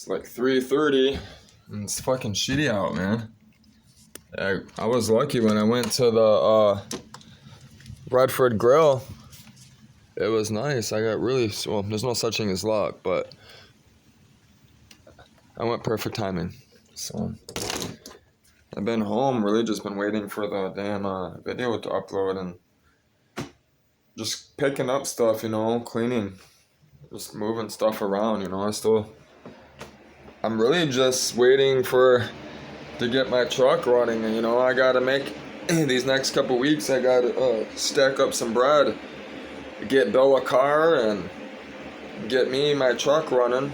It's like 3:30, and it's fucking shitty out, man. I was lucky when I went to the Redford Grill. It was nice. I got really, well, there's no such thing as luck, but I went perfect timing. So I've been home, really just been waiting for the damn video to upload and just picking up stuff, cleaning, just moving stuff around, I'm really just waiting to get my truck running, and I gotta make these next couple weeks. I gotta stack up some bread, get Bill a car, and get my truck running,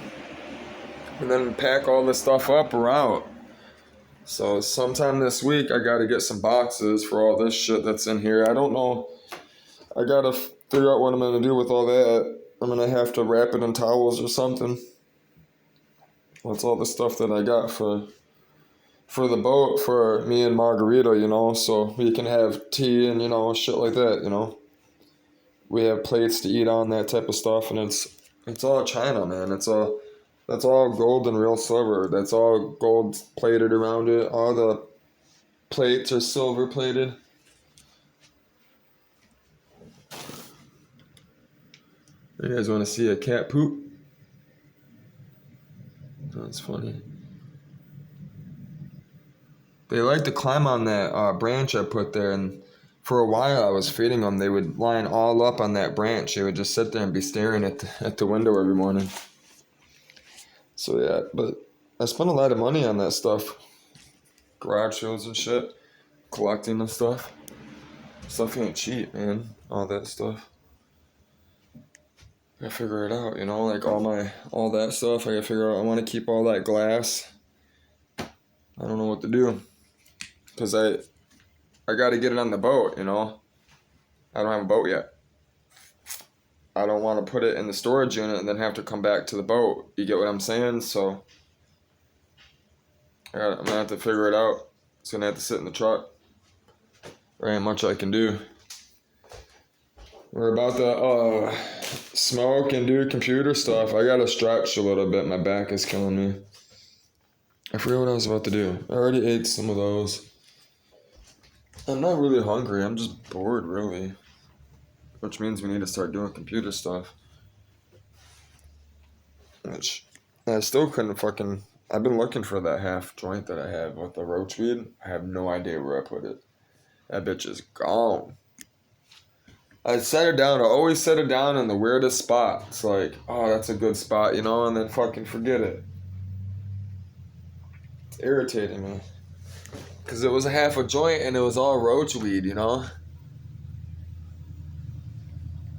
and then pack all this stuff up or out. So sometime this week I gotta get some boxes for all this shit that's in here. I don't know. I gotta figure out what I'm gonna do with all that. I'm gonna have to wrap it in towels or something. That's all the stuff that I got for the boat for me and Margarita, so we can have tea and, shit like that, We have plates to eat on, that type of stuff, and it's all China, man. That's all gold and real silver. That's all gold plated around it. All the plates are silver plated. You guys want to see a cat poop? That's funny. They like to climb on that branch I put there, and for a while I was feeding them. They would line all up on that branch. They would just sit there and be staring at the window every morning. So yeah, but I spent a lot of money on that stuff. Garage sales and shit. Collecting and stuff. Stuff ain't cheap, man. All that stuff. I gotta figure it out, like all that stuff. I gotta figure out, I want to keep all that glass. I don't know what to do. Because I gotta get it on the boat, I don't have a boat yet. I don't want to put it in the storage unit and then have to come back to the boat. You get what I'm saying? So I'm gonna have to figure it out. It's gonna have to sit in the truck. There ain't much I can do. We're about to smoke and do computer stuff. I gotta stretch a little bit. My back is killing me. I forget what I was about to do. I already ate some of those. I'm not really hungry. I'm just bored, really. Which means we need to start doing computer stuff. Which I still couldn't fucking... I've been looking for that half joint that I have with the roach weed. I have no idea where I put it. That bitch is gone. I set it down. I always set it down in the weirdest spot. It's like, oh, that's a good spot, and then fucking forget it. It's irritating me. Because it was a half a joint and it was all roach weed,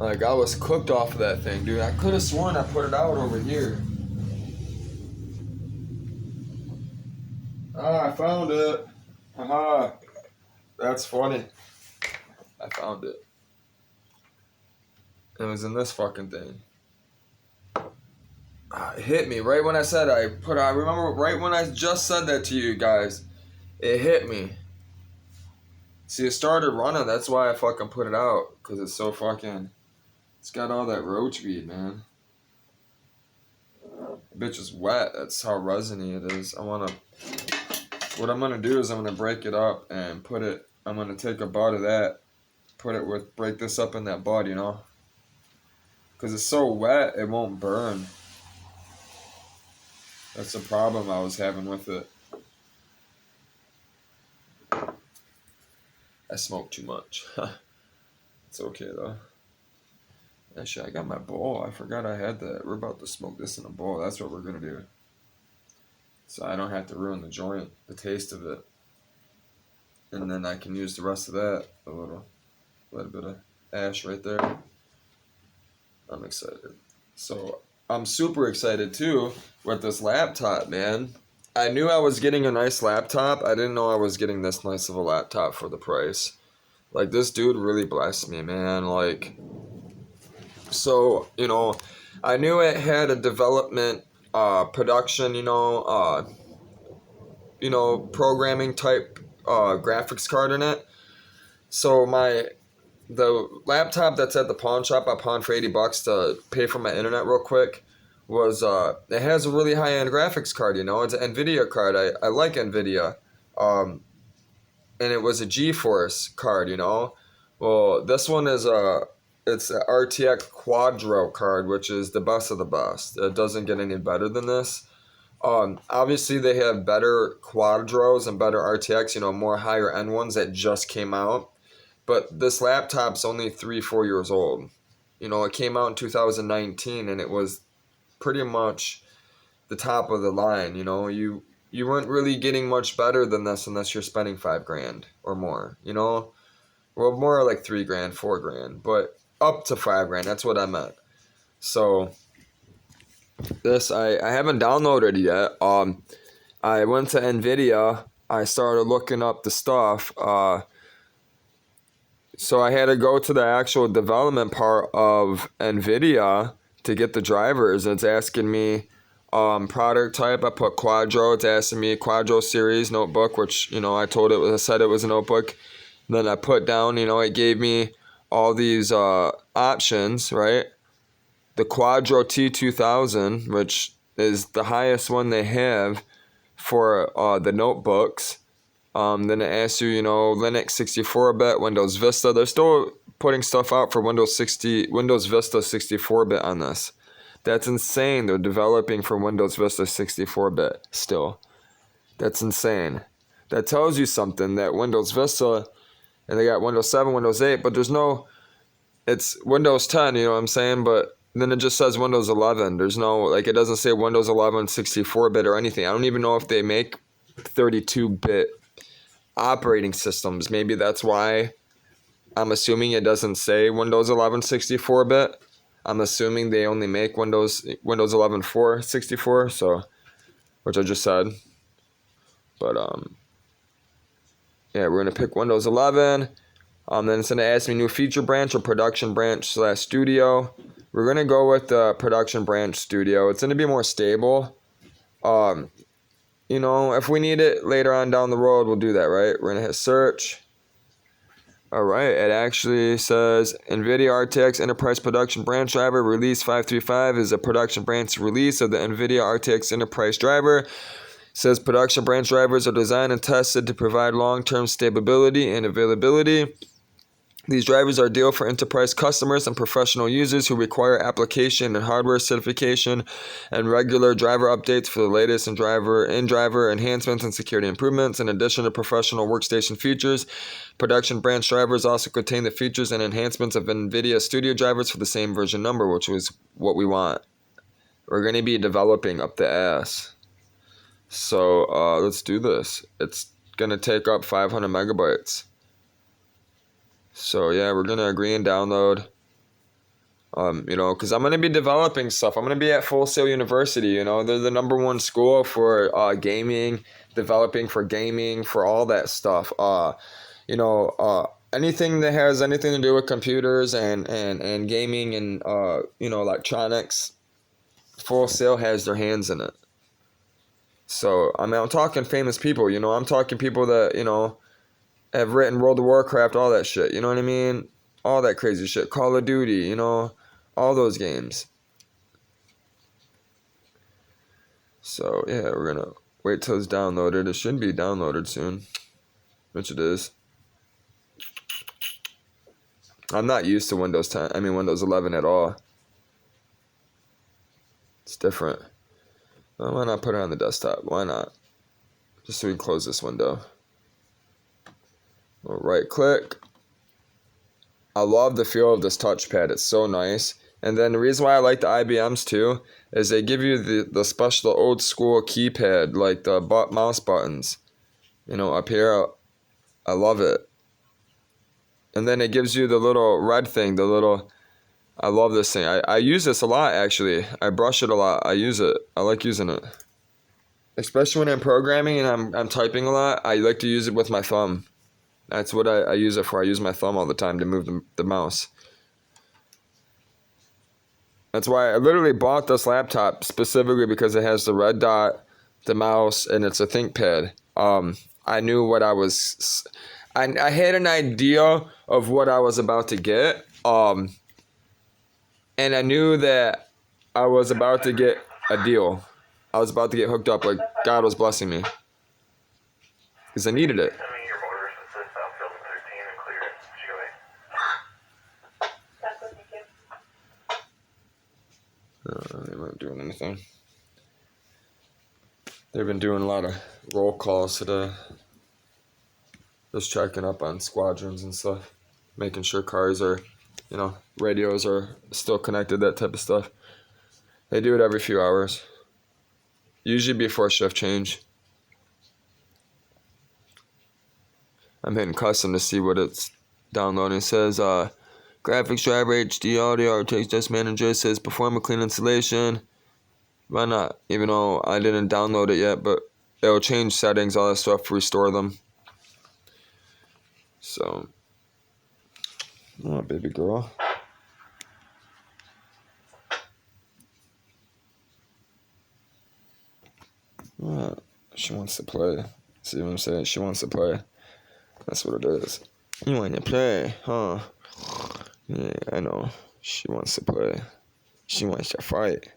Like, I was cooked off of that thing, dude. I could have sworn I put it out over here. Ah, I found it. Haha. That's funny. I found it. It was in this fucking thing. It hit me right when I said I remember right when I just said that to you guys. It hit me. See, it started running. That's why I fucking put it out. Because it's so fucking... It's got all that roach weed, man. The bitch is wet. That's how resiny it is. What I'm gonna do is I'm gonna break it up and put it... I'm gonna take a bud of that. Break this up in that bud, Because it's so wet, it won't burn. That's the problem I was having with it. I smoke too much. It's okay, though. Actually, I got my bowl. I forgot I had that. We're about to smoke this in a bowl. That's what we're going to do. So I don't have to ruin the joint, the taste of it. And then I can use the rest of that. A little bit of ash right there. I'm excited. So I'm super excited, too, with this laptop, man. I knew I was getting a nice laptop. I didn't know I was getting this nice of a laptop for the price. Like, this dude really blessed me, man. Like... So, I knew it had a development, production, programming type, graphics card in it. So the laptop that's at the pawn shop I pawned for $80 to pay for my internet real quick was it has a really high end graphics card. You know, it's an Nvidia card. I like Nvidia, um, and it was a GeForce card. You know, well this one is it's a RTX Quadro card, which is the best of the best. It doesn't get any better than this. Obviously they have better Quadros and better RTX. You know, more higher end ones that just came out. But this laptop's only 3 4 years old. You know, it came out in 2019, and it was pretty much the top of the line. You know, you weren't really getting much better than this unless you're spending 5 grand or more. You know, well, more like 3 grand, 4 grand, but up to 5 grand. That's what I meant. So this I haven't downloaded it yet. I went to Nvidia. I started looking up the stuff. So I had to go to the actual development part of Nvidia to get the drivers. It's asking me product type. I put Quadro. It's asking me Quadro series notebook, which, you know, I said it was a notebook. Then I put down, you know, it gave me all these options, right? The Quadro T2000, which is the highest one they have for the notebooks. Then it asks you, you know, Linux 64-bit, Windows Vista. They're still putting stuff out for Windows Vista 64-bit on this. That's insane. They're developing for Windows Vista 64-bit still. That's insane. That tells you something, that Windows Vista, and they got Windows 7, Windows 8, but it's Windows 10, you know what I'm saying? But then it just says Windows 11. There's no, like, it doesn't say Windows 11 64-bit or anything. I don't even know if they make 32-bit operating systems. Maybe that's why I'm assuming it doesn't say Windows 11 64-bit. I'm assuming they only make Windows 11 for 64, so, which I just said. But yeah, we're gonna pick Windows 11. Then it's gonna ask me new feature branch or production branch / studio. We're gonna go with the production branch studio. It's gonna be more stable. You know, if we need it later on down the road, we'll do that, right? We're going to hit search. All right, it actually says NVIDIA RTX Enterprise Production Branch Driver Release 535 is a production branch release of the NVIDIA RTX Enterprise Driver. It says production branch drivers are designed and tested to provide long-term stability and availability. These drivers are ideal for enterprise customers and professional users who require application and hardware certification and regular driver updates for the latest in driver enhancements and security improvements. In addition to professional workstation features, production branch drivers also contain the features and enhancements of NVIDIA Studio drivers for the same version number, which was what we want. We're going to be developing up the ass. So let's do this. It's going to take up 500 megabytes. So yeah, we're gonna agree and download. You know, because I'm gonna be developing stuff. I'm gonna be at Full Sail University. You know, they're the #1 school for gaming, developing for gaming, for all that stuff. You know, anything that has anything to do with computers and gaming and you know, electronics. Full Sail has their hands in it. So I mean, I'm talking famous people. You know, I'm talking people that, you know, have written World of Warcraft, all that shit, you know what I mean? All that crazy shit. Call of Duty, you know, all those games. So, yeah, we're gonna wait till it's downloaded. It should be downloaded soon, which it is. I'm not used to Windows 11 at all. It's different. Well, why not put it on the desktop? Why not? Just so we can close this window. We'll right click. I love the feel of this touchpad. It's so nice. And then the reason why I like the IBMs too is they give you the special old school keypad, like the mouse buttons. You know, up here, I love it. And then it gives you the little red thing, I love this thing. I use this a lot, actually. I brush it a lot. I use it. I like using it. Especially when I'm programming and I'm typing a lot, I like to use it with my thumb. That's what I use it for. I use my thumb all the time to move the mouse. That's why I literally bought this laptop specifically because it has the red dot, the mouse, and it's a ThinkPad. I knew what I was... I had an idea of what I was about to get. And I knew that I was about to get a deal. I was about to get hooked up. Like God was blessing me. Because I needed it. Send me your motor assist field 13 and clear it. GOA. That's what you They weren't doing anything. They've been doing a lot of roll calls today. Just checking up on squadrons and stuff. Making sure cars are, radios are still connected, that type of stuff. They do it every few hours. Usually before shift change. I'm hitting custom to see what it's downloading. It says, graphics driver, HD audio, RTX Desk Manager. It says perform a clean installation. Why not? Even though I didn't download it yet, but it'll change settings, all that stuff, restore them. So, oh, baby girl. She wants to play. See what I'm saying? She wants to play. That's what it is. You want to play, huh? Yeah, I know. She wants to play. She wants to fight.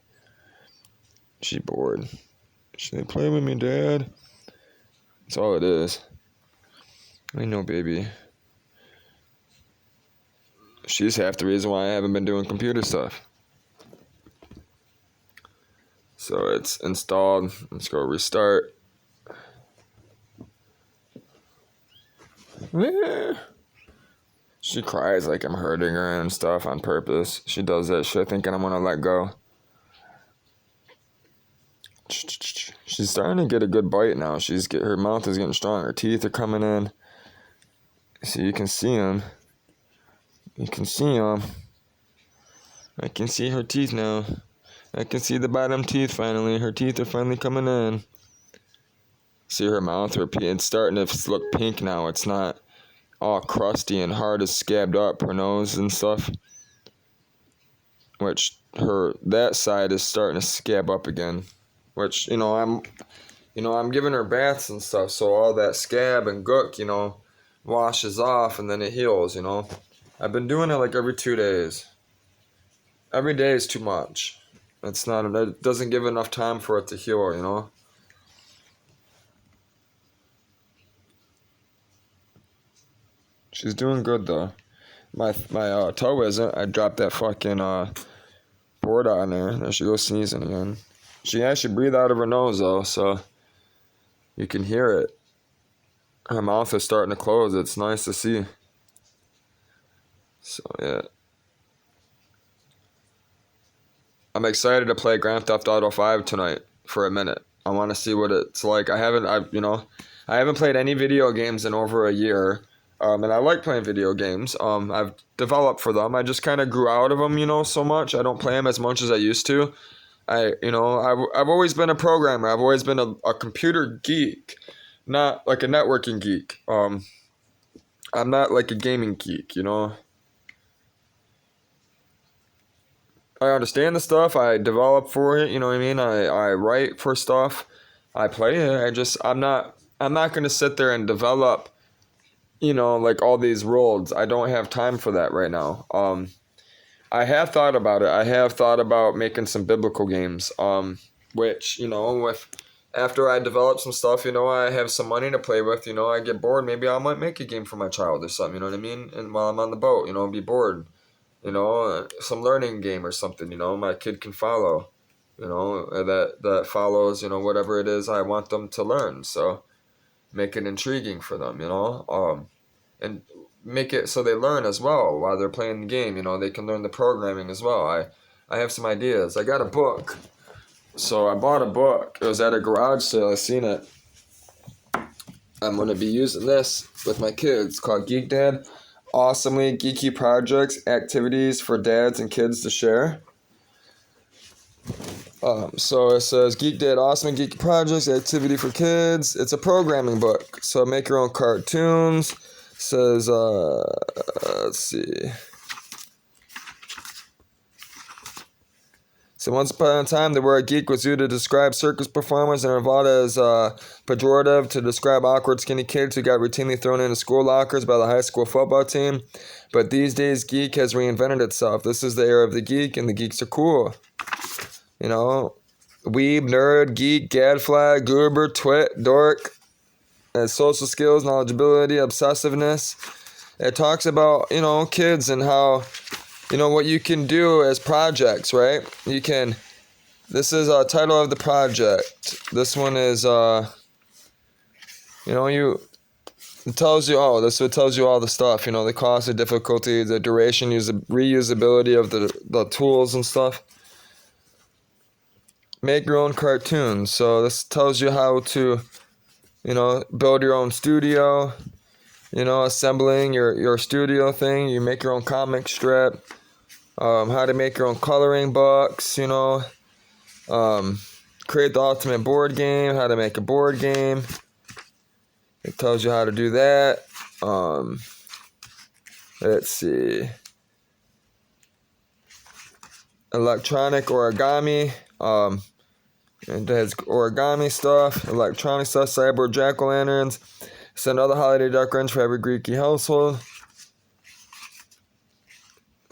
She bored. She said, play with me, Dad. That's all it is. I know, baby. She's half the reason why I haven't been doing computer stuff. So it's installed. Let's go restart. Yeah. She cries like I'm hurting her and stuff on purpose. She does that shit thinking I'm gonna let go. She's starting to get a good bite now. Her mouth is getting strong. Her teeth are coming in. So you can see them. You can see them. I can see her teeth now. I can see the bottom teeth finally. Her teeth are finally coming in. See her mouth? It's starting to look pink now. It's not all crusty and hard as scabbed up. Her nose and stuff. Which that side is starting to scab up again. Which, I'm giving her baths and stuff. So all that scab and gook, washes off and then it heals, I've been doing it like every 2 days. Every day is too much. It doesn't give enough time for it to heal, She's doing good though. My toe isn't. I dropped that fucking board on there. There she goes sneezing again. She actually breathed out of her nose though, so you can hear it. Her mouth is starting to close. It's nice to see. So yeah. I'm excited to play Grand Theft Auto 5 tonight for a minute. I want to see what it's like. I haven't played any video games in over a year. And I like playing video games. I've developed for them. I just kind of grew out of them, so much. I don't play them as much as I used to. I've always been a programmer. I've always been a computer geek, not like a networking geek. I'm not like a gaming geek, I understand the stuff. I develop for it. You know what I mean? I write for stuff. I play it. I'm not going to sit there and develop, like all these worlds. I don't have time for that right now. I have thought about it. I have thought about making some biblical games, which, after I develop some stuff, I have some money to play with, I get bored. Maybe I might make a game for my child or something, you know what I mean? And while I'm on the boat, be bored. Some learning game or something, my kid can follow, that follows, whatever it is I want them to learn. So make it intriguing for them, and make it so they learn as well while they're playing the game, they can learn the programming as well. I have some ideas. I got a book. So I bought a book. It was at a garage sale. I seen it. I'm going to be using this with my kids. It's called Geek Dad. Awesomely geeky projects, activities for dads and kids to share. So it says Geek Dad, awesome geeky projects, activity for kids. It's a programming book. So make your own cartoons. It says, let's see. So once upon a time, the word geek was used to describe circus performers and involved as pejorative to describe awkward skinny kids who got routinely thrown into school lockers by the high school football team. But these days, geek has reinvented itself. This is the era of the geek, and the geeks are cool. You know, weeb, nerd, geek, gadfly, goober, twit, dork, and social skills, knowledgeability, obsessiveness. It talks about, you know, kids and how, you know, what you can do as projects, right? You can, this is a title of the project. This one is, you know, it tells you, it tells you all the stuff, you know, the cost, the difficulty, the duration, reusability of the tools and stuff. Make your own cartoons. So this tells you how to, you know, build your own studio, you know, assembling your studio thing. You make your own comic strip, how to make your own coloring books, you know, create the ultimate board game, how to make a board game. It tells you how to do that. Let's see. Electronic origami. It has origami stuff, electronic stuff, cyborg jack-o'-lanterns. Send other holiday decorations for every Greeky household.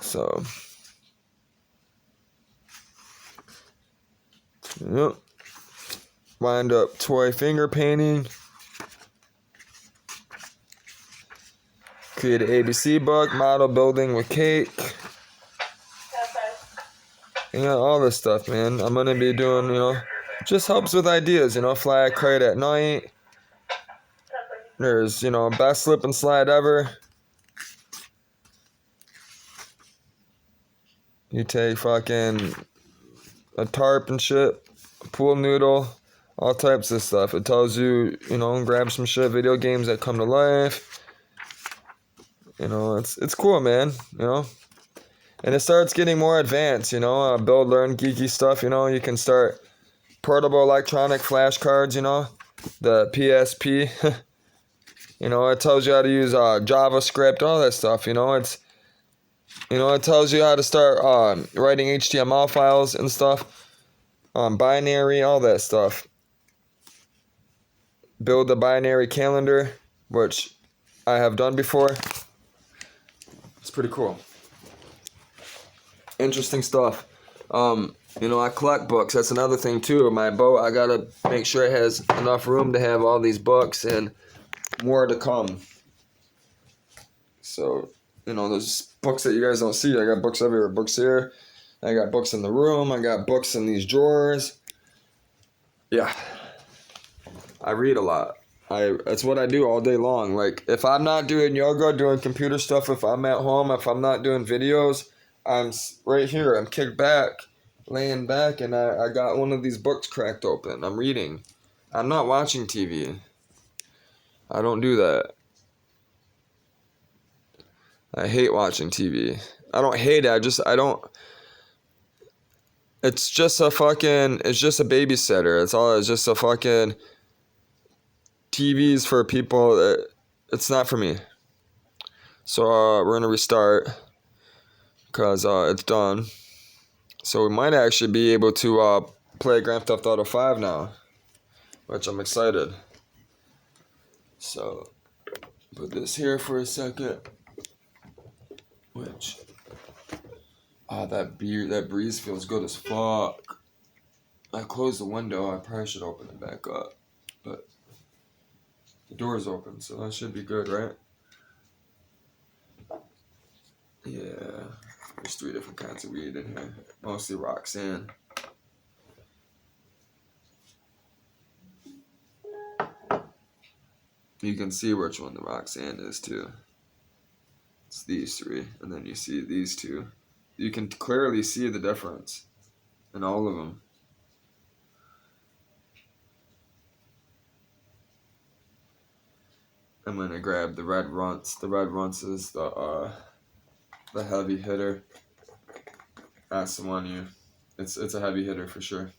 So, yep. Wind up toy finger painting. Create an ABC book, model building with cake. Yeah, all this stuff, man. I'm gonna be doing, you know, just helps with ideas, you know, fly a kite at night. There's, you know, best slip and slide ever. You take fucking a tarp and shit, a pool noodle, all types of stuff. It tells you, you know, grab some shit, video games that come to life. You know, it's cool, man, you know. And it starts getting more advanced, you know, build, learn, geeky stuff, you know. You can start portable electronic flashcards, you know, the PSP. You know, it tells you how to use JavaScript, all that stuff, you know. It tells you how to start writing HTML files and stuff, binary, all that stuff. Build a binary calendar, which I have done before. It's pretty cool. Interesting stuff. You know, I collect books. That's another thing too. My boat, I gotta make sure it has enough room to have all these books and more to come. So, you know, there's books that you guys don't see. I got books everywhere. Books here. I got books in the room. I got books in these drawers. Yeah. I read a lot. That's what I do all day long. Like, if I'm not doing yoga, doing computer stuff, if I'm at home, if I'm not doing videos, I'm right here. I'm kicked back, laying back, and I got one of these books cracked open. I'm reading. I'm not watching TV. I don't do that. I hate watching TV. I don't hate it. I don't. It's just a babysitter. It's just a fucking TV's for people that it's not for me. So we're gonna restart because it's done. So we might actually be able to play Grand Theft Auto 5 now, which I'm excited. So put this here for a second. That breeze feels good as fuck. I closed the window. I probably should open it back up, but the door's open, so that should be good, right? Yeah, there's 3 different kinds of weed in here. Mostly Roxanne. You can see which one the Roxanne is too. It's these 3, and then you see these 2. You can clearly see the difference in all of them. I'm gonna grab the Red Runts. The Red Runts is the heavy hitter. That's the one it's a heavy hitter for sure.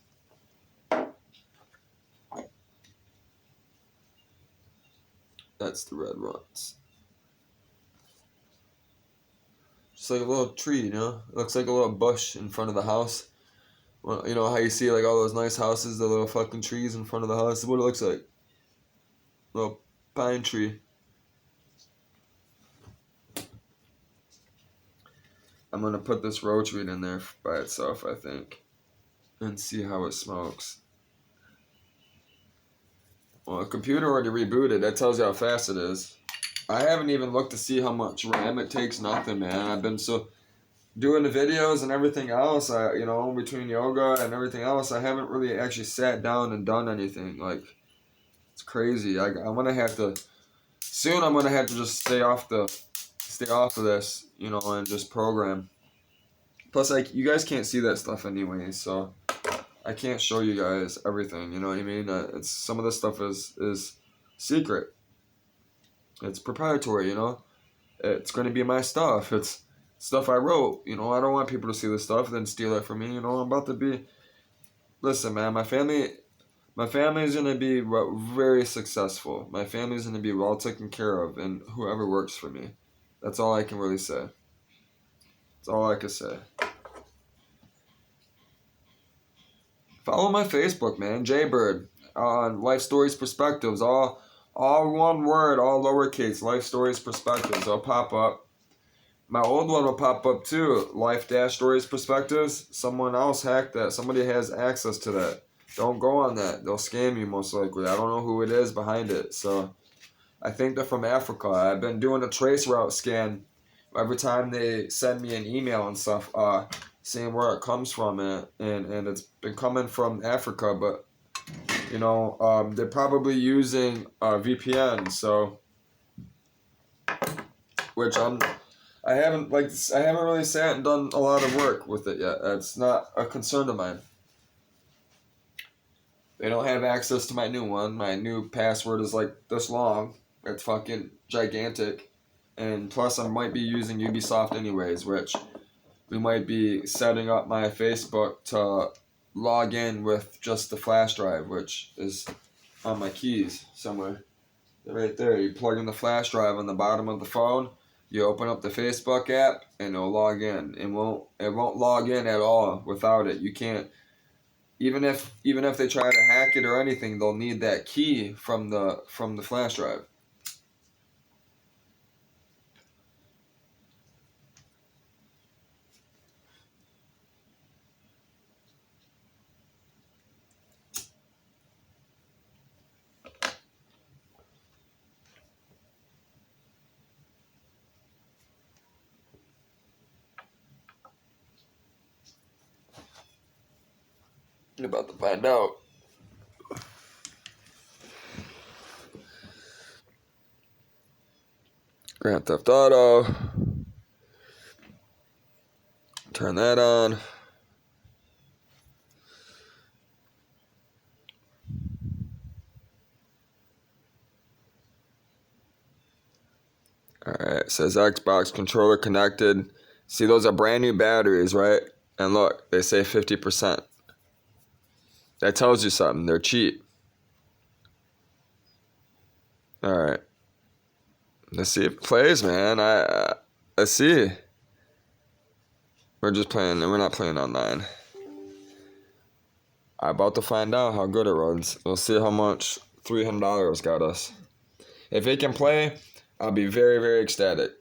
That's the Red Runts. Just like a little tree, you know? It looks like a little bush in front of the house. Well, you know how you see like all those nice houses, the little fucking trees in front of the house? That's what it looks like. Little pine tree. I'm gonna put this roach weed in there by itself, I think. and see how it smokes. Well, the computer already rebooted. That tells you how fast it is. I haven't even looked to see how much RAM it takes. Nothing, man. I've been so doing the videos and everything else. Between yoga and everything else, I haven't really actually sat down and done anything. Like, it's crazy. I'm gonna have to soon. I'm gonna have to just stay off of this, and just program. Plus, like, you guys can't see that stuff anyway, so I can't show you guys everything. You know what I mean? It's some of this stuff is secret. It's proprietary. It's going to be my stuff. It's stuff I wrote. I don't want people to see this stuff and then steal it from me. I'm about to be. Listen, man, my family is going to be very successful. My family is going to be well taken care of, and whoever works for me. That's all I can really say. That's all I can say. Follow my Facebook, man, Jaybird, on Life Stories Perspectives. All one word, all lowercase. Life Stories Perspectives. They'll pop up. My old one will pop up too. Life Stories Perspectives. Someone else hacked that. Somebody has access to that. Don't go on that. They'll scam you most likely. I don't know who it is behind it. So I think they're from Africa. I've been doing a trace route scan every time they send me an email and stuff, seeing where it comes from, and it's been coming from Africa, but they're probably using VPN, so which I haven't really sat and done a lot of work with it yet. It's not a concern of mine. They don't have access to my new one. My new password is like this long. It's fucking gigantic. And plus, I might be using Ubisoft anyways, which we might be setting up my Facebook to log in with just the flash drive, which is on my keys somewhere. Right there. You plug in the flash drive on the bottom of the phone. You open up the Facebook app, and it'll log in. It won't log in at all without it. You can't. Even if they try to hack it or anything, they'll need that key from the flash drive. You're about to find out. Grand Theft Auto. Turn that on. Alright, it says Xbox controller connected. See, those are brand new batteries, right? And look, they say 50%. That tells you something. They're cheap. Alright. Let's see if it plays, man. Let's see. We're just playing, we're not playing online. I'm about to find out how good it runs. We'll see how much $300 got us. If it can play, I'll be very, very ecstatic.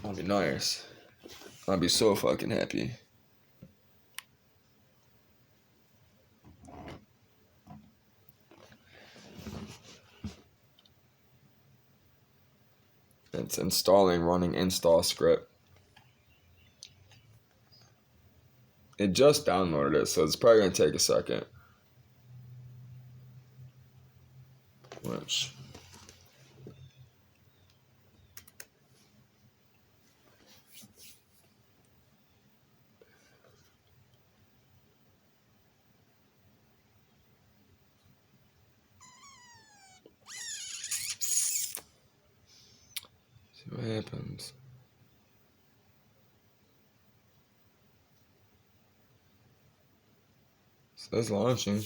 I'll be nice. I'll be so fucking happy. It's installing, running install script. It just downloaded it, so it's probably going to take a second. Which... see what happens. Says launching.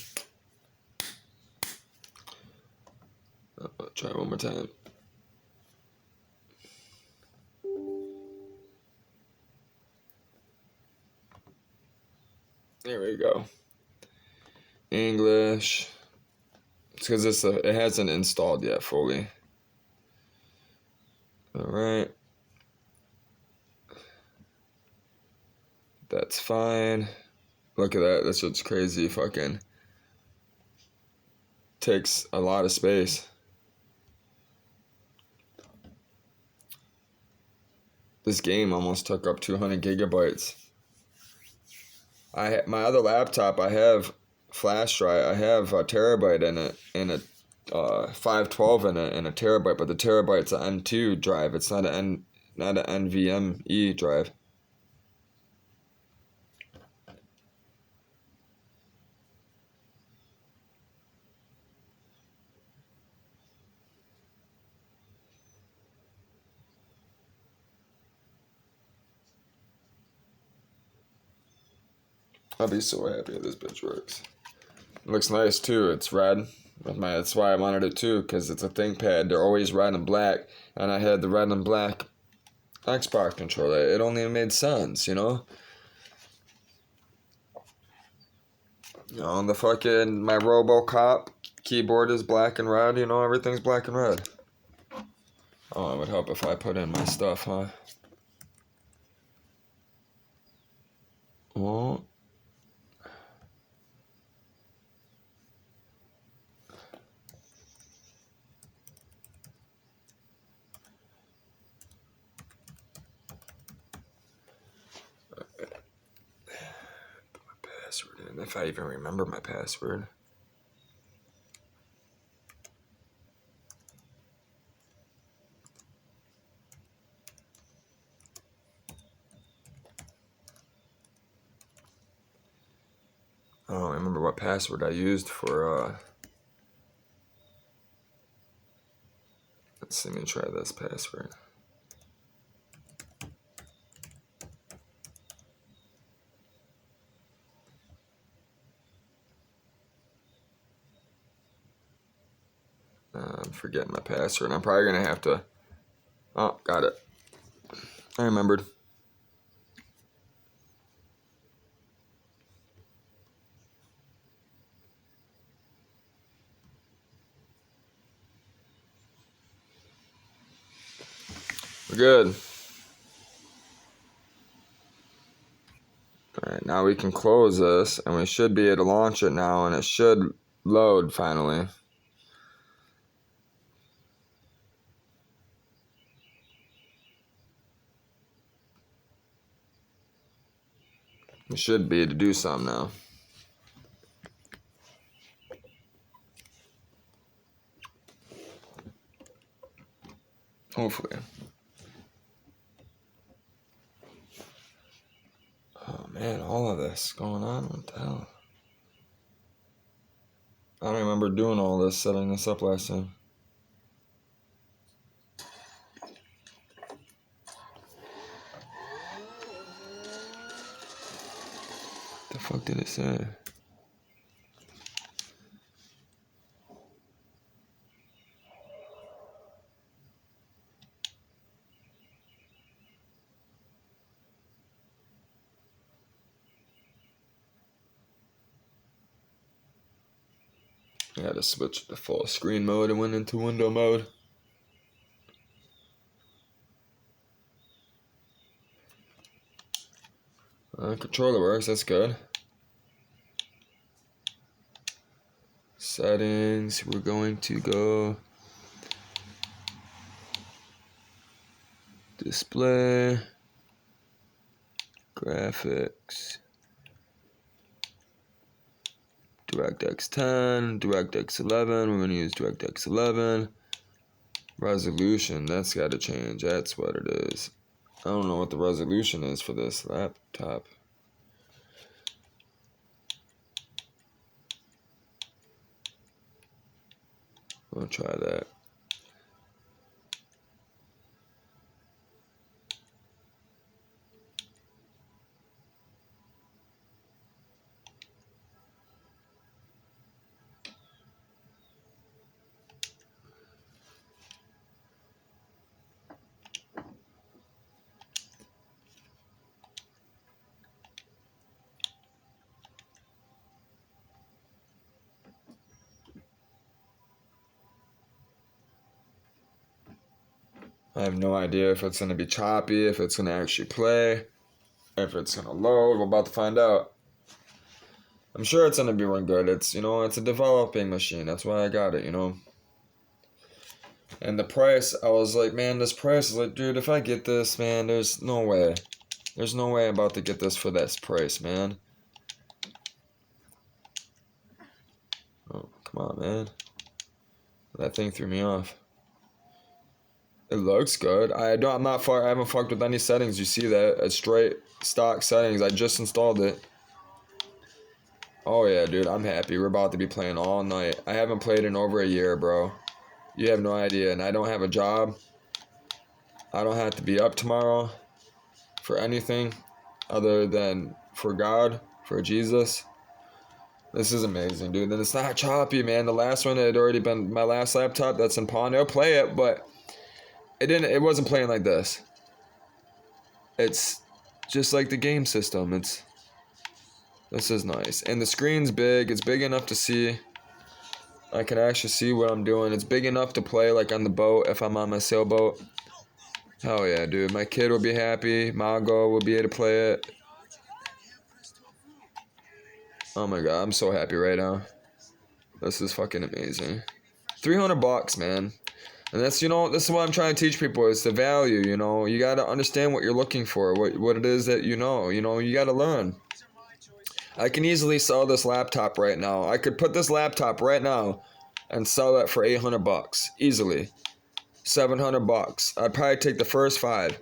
Try one more time. There we go. English. It's because it hasn't installed yet fully. All right. That's fine. Look at that. That's just crazy. Fucking takes a lot of space. This game almost took up 200 gigabytes. My other laptop, I have flash drive. I have a terabyte in it, and a 512 in it, and a terabyte. But the terabyte's an M2 drive. It's not an NVMe drive. I'll be so happy if this bitch works. It looks nice too. It's red. That's why I wanted it too, because it's a ThinkPad. They're always red and black, and I had the red and black Xbox controller. It only made sense, you know. You know, the fucking my RoboCop keyboard is black and red. You know, everything's black and red. Oh, it would help if I put in my stuff, huh? Well. Password in, if I even remember my password. I don't remember what password I used for, let's see, let me try this password. I'm forgetting my password. I'm probably going to have to, oh, got it. I remembered. We're good. Alright, now we can close this, and we should be able to launch it now, and it should load finally. We should be able to do something now. Hopefully. Oh man, all of this going on. What the hell? I don't remember doing all this, setting this up last time. The fuck did it say? I had to switch to full screen mode and went into window mode. Controller works, that's good. Settings, we're going to go display, graphics, DirectX 10, DirectX 11, we're going to use DirectX 11. Resolution, that's got to change, that's what it is. I don't know what the resolution is for this laptop. I'll try that. I have no idea if it's going to be choppy, if it's going to actually play. If it's gonna load, we're about to find out. I'm sure it's gonna be run good. It's it's a developing machine. That's why I got it. And the price, I was like, man, this price is like, dude, if I get this, man, there's no way. There's no way I'm about to get this for this price, man. Oh, come on, man. That thing threw me off. It looks good. I haven't fucked with any settings. You see that? It's straight stock settings. I just installed it. Oh yeah, dude, I'm happy. We're about to be playing all night. I haven't played in over a year, bro. You have no idea. And I don't have a job. I don't have to be up tomorrow for anything other than for God, for Jesus. This is amazing, dude. And it's not choppy, man. The last one had already been my last laptop that's in pawn. I'll play it, but it wasn't playing like this. It's just like the game system. This is nice. And the screen's big. It's big enough to see. I can actually see what I'm doing. It's big enough to play like on the boat if I'm on my sailboat. Hell yeah, dude. My kid will be happy. Mago will be able to play it. Oh my god, I'm so happy right now. This is fucking amazing. $300, man. And that's, this is what I'm trying to teach people. It's the value, You got to understand what you're looking for. What it is that you know. You got to learn. I can easily sell this laptop right now. I could put this laptop right now and sell it for $800 easily. $700. I'd probably take the first 5,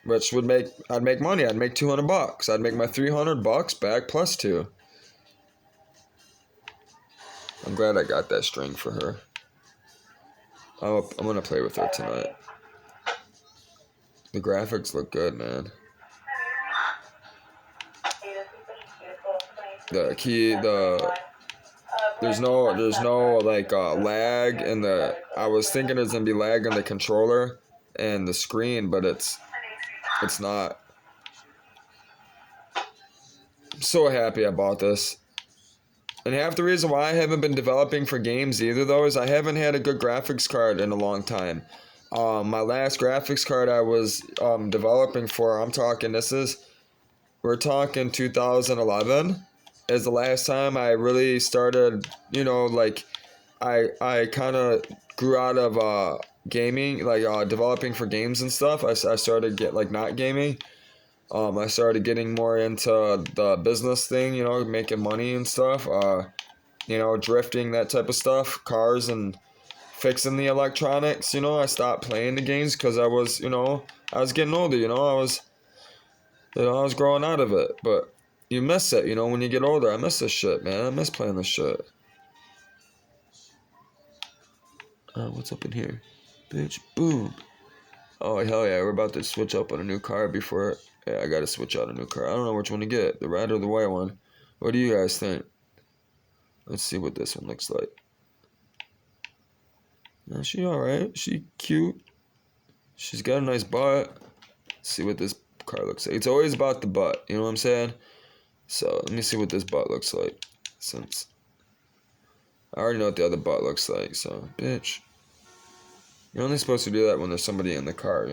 which I'd make money. I'd make $200. I'd make my $300 back plus 2. I'm glad I got that string for her. I'm gonna play with her tonight. The graphics look good, man. There's no like lag in the. I was thinking there's gonna be lag in the controller and the screen, but it's not. I'm so happy I bought this. And half the reason why I haven't been developing for games either, though, is I haven't had a good graphics card in a long time. My last graphics card I was developing for, we're talking 2011 is the last time I really started, I kind of grew out of gaming, developing for games and stuff. I started not gaming. I started getting more into the business thing, making money and stuff, drifting, that type of stuff, cars and fixing the electronics. I stopped playing the games because I was getting older, I was growing out of it, but you miss it, when you get older. I miss this shit, man. I miss playing this shit. What's up in here? Bitch, boom. Oh, hell yeah, we're about to switch up on a new car before... Yeah, I gotta switch out a new car. I don't know which one to get, the red or the white one. What do you guys think? Let's see what this one looks like. Yeah, she alright. She cute. She's got a nice butt. Let's see what this car looks like. It's always about the butt, you know what I'm saying? So, let me see what this butt looks like. Since I already know what the other butt looks like, so, bitch. You're only supposed to do that when there's somebody in the car,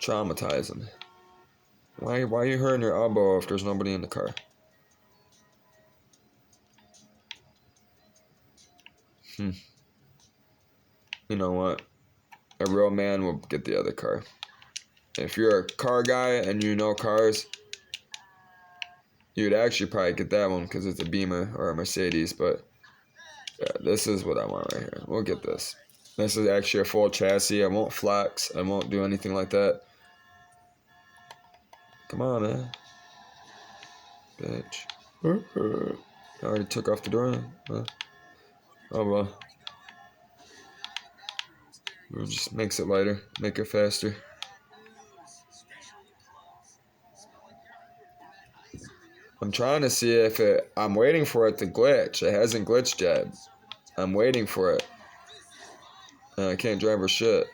Traumatizing. Why are you hurting your elbow if there's nobody in the car? You know what? A real man will get the other car. If you're a car guy and you know cars, you'd actually probably get that one because it's a Beamer or a Mercedes, but yeah, this is what I want right here. We'll get this. This is actually a full chassis. I won't flex. I won't do anything like that. Come on, man. Bitch. I already took off the door. Oh well. It just makes it lighter. Make it faster. I'm trying to see if I'm waiting for it to glitch. It hasn't glitched yet. I'm waiting for it. And I can't drive or shit.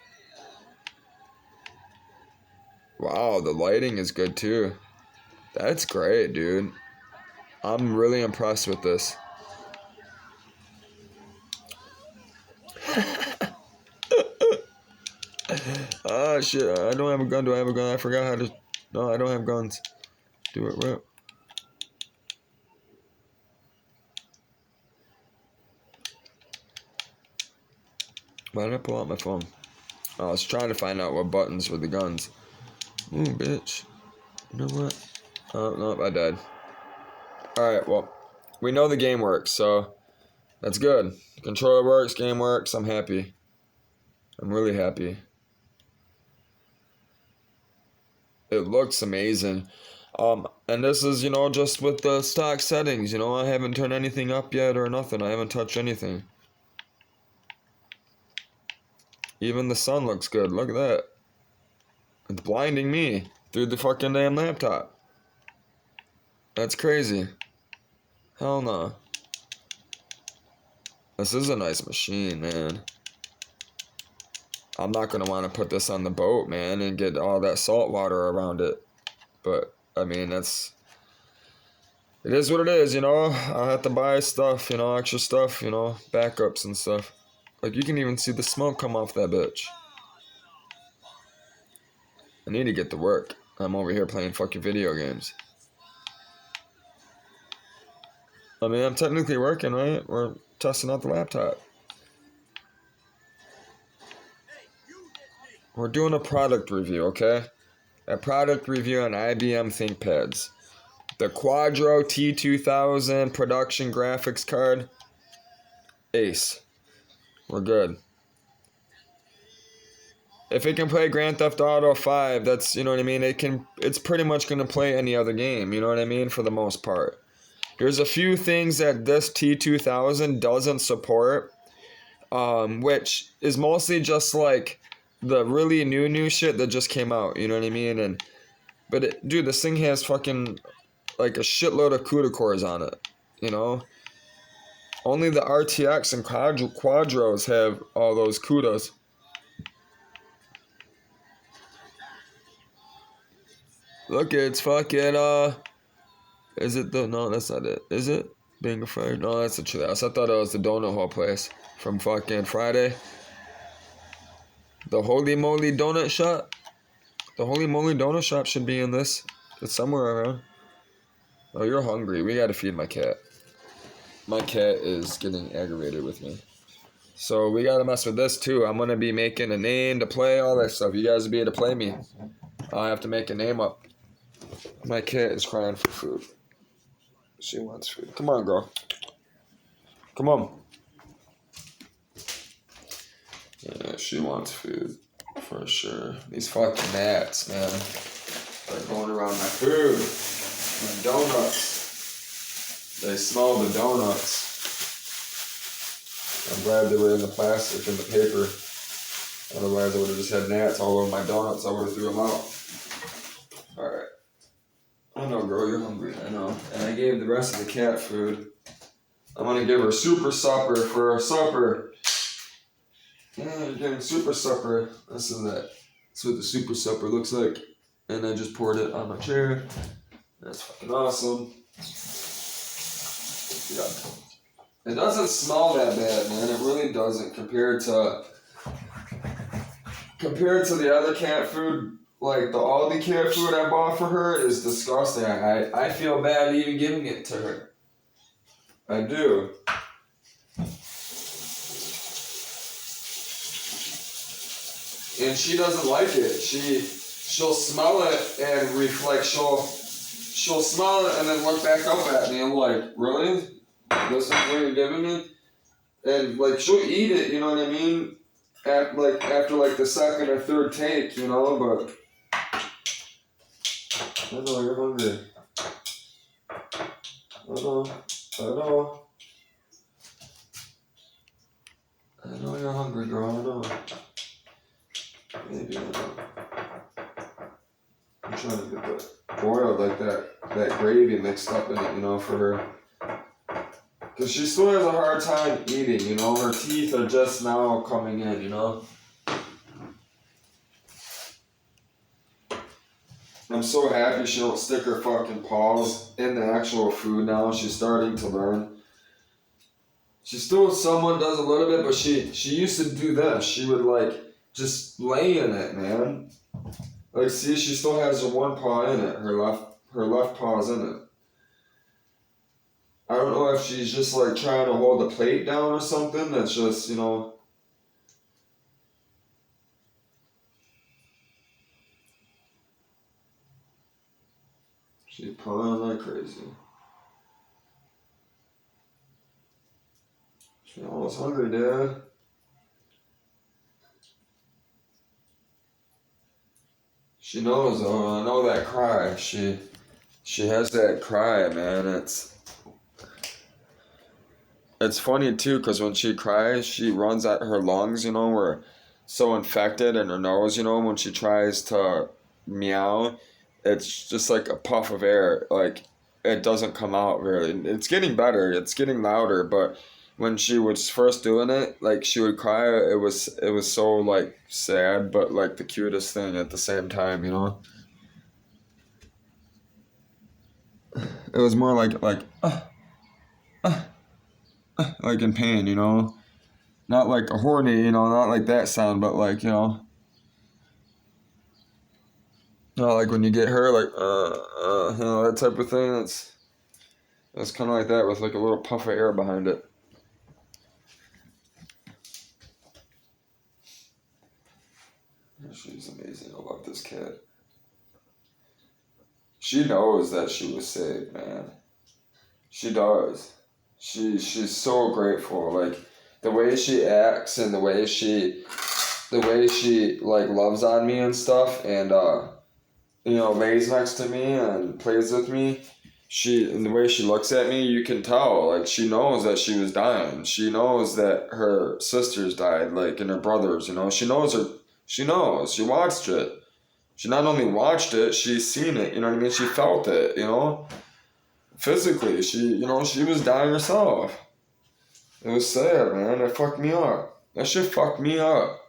Wow, the lighting is good too. That's great, dude. I'm really impressed with this. Oh shit, I don't have a gun. Do I have a gun? I forgot how to... No, I don't have guns. Do it right. Why did I pull out my phone? I was trying to find out what buttons for the guns. Ooh, bitch. You know what? Oh, no, I died. Alright, well, we know the game works, so that's good. Controller works, game works, I'm happy. I'm really happy. It looks amazing. And this is, just with the stock settings, I haven't turned anything up yet or nothing. I haven't touched anything. Even the sun looks good. Look at that. It's blinding me through the fucking damn laptop. That's crazy. Hell no. This is a nice machine, man. I'm not gonna want to put this on the boat, man, and get all that salt water around it. But, I mean, it is what it is, I'll have to buy stuff, extra stuff, backups and stuff. Like, you can even see the smoke come off that bitch. I need to get to work. I'm over here playing fucking video games. I mean, I'm technically working, right? We're testing out the laptop. We're doing a product review, okay? A product review on IBM ThinkPads. The Quadro T2000 production graphics card. Ace. We're good. If it can play Grand Theft Auto 5, that's, you know what I mean? It's pretty much going to play any other game, you know what I mean? For the most part. There's a few things that this T2000 doesn't support, which is mostly just like the really new shit that just came out, you know what I mean? Dude, this thing has fucking like a shitload of CUDA cores on it, Only the RTX and Quadros have all those CUDAs. Look, it's fucking, is it no, that's not it. Is it? Being Fried? No, that's the Treehouse. I thought it was the donut hole place from fucking Friday. The Holy Moly Donut Shop. The Holy Moly Donut Shop should be in this. It's somewhere around. Oh, you're hungry. We gotta feed my cat. My cat is getting aggravated with me. So we gotta mess with this too. I'm gonna be making a name to play, all that stuff. You guys will be able to play me. I'll have to make a name up. My cat is crying for food. She wants food. Come on, girl. Come on. Yeah, she wants food. For sure. These fucking gnats, man. They're going around my food. My donuts. They smell the donuts. I'm glad they were in the plastic and the paper. Otherwise, I would have just had gnats all over my donuts. I would have threw them out. Alright. I know, girl, you're hungry. I know. And I gave the rest of the cat food. I'm gonna give her super supper for her supper. Yeah, you're getting super supper. This is that. That's what the super supper looks like. And I just poured it on my chair. That's fucking awesome. Yeah. It doesn't smell that bad, man. It really doesn't compared to the other cat food. Like the Aldi cat food I bought for her is disgusting. I feel bad even giving it to her. I do. And she doesn't like it. She'll smell it and she'll smell it and then look back up at me. I'm like, really? This is what you're giving me? And like she'll eat it, you know what I mean? After the second or third take, but I know you're hungry. I know you're hungry, girl. I know. Maybe I know. I'm trying to get that boiled like that gravy mixed up in it, for her. Because she still has a hard time eating, her teeth are just now coming in, I'm so happy she don't stick her fucking paws in the actual food now. She's starting to learn. She still somewhat does a little bit, but she used to do this. She would just lay in it, man. See, she still has her one paw in it, her left her left paw's in it. I don't know if she's just like trying to hold the plate down or something. That's just, you know. She's pawing like crazy. She's almost hungry, Dad. She knows though. I know that cry. She has that cry, man. It's funny too, cause when she cries, she runs at her lungs. You know, were so infected, and her nose. You know, when she tries to meow, it's just like a puff of air. Like it doesn't come out really. It's getting better. It's getting louder, but when she was first doing it, like she would cry. It was so like sad, but like the cutest thing at the same time. You know, it was more like in pain. You know, not like a horny. You know, not like that sound, but like not like when you get her like that type of thing. That's kind of like that with like a little puff of air behind it. She's amazing. I love this cat. She knows that she was saved, man. She does. She's so grateful. Like the way she acts and the way she like loves on me and stuff, and lays next to me and plays with me. And the way she looks at me, you can tell. Like she knows that she was dying. She knows that her sisters died, like and her brothers. You know, she knows her. She knows. She watched it. She not only watched it, she's seen it. You know what I mean? She felt it. You know, physically. She was dying herself. It was sad, man. It fucked me up. That shit fucked me up.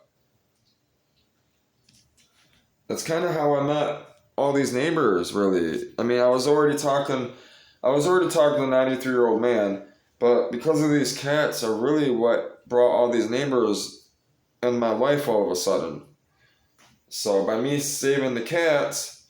That's kind of how I met all these neighbors, really. I mean, I was already talking to the 93-year-old man, but because of these cats are really what brought all these neighbors in my life all of a sudden. So by me saving the cats,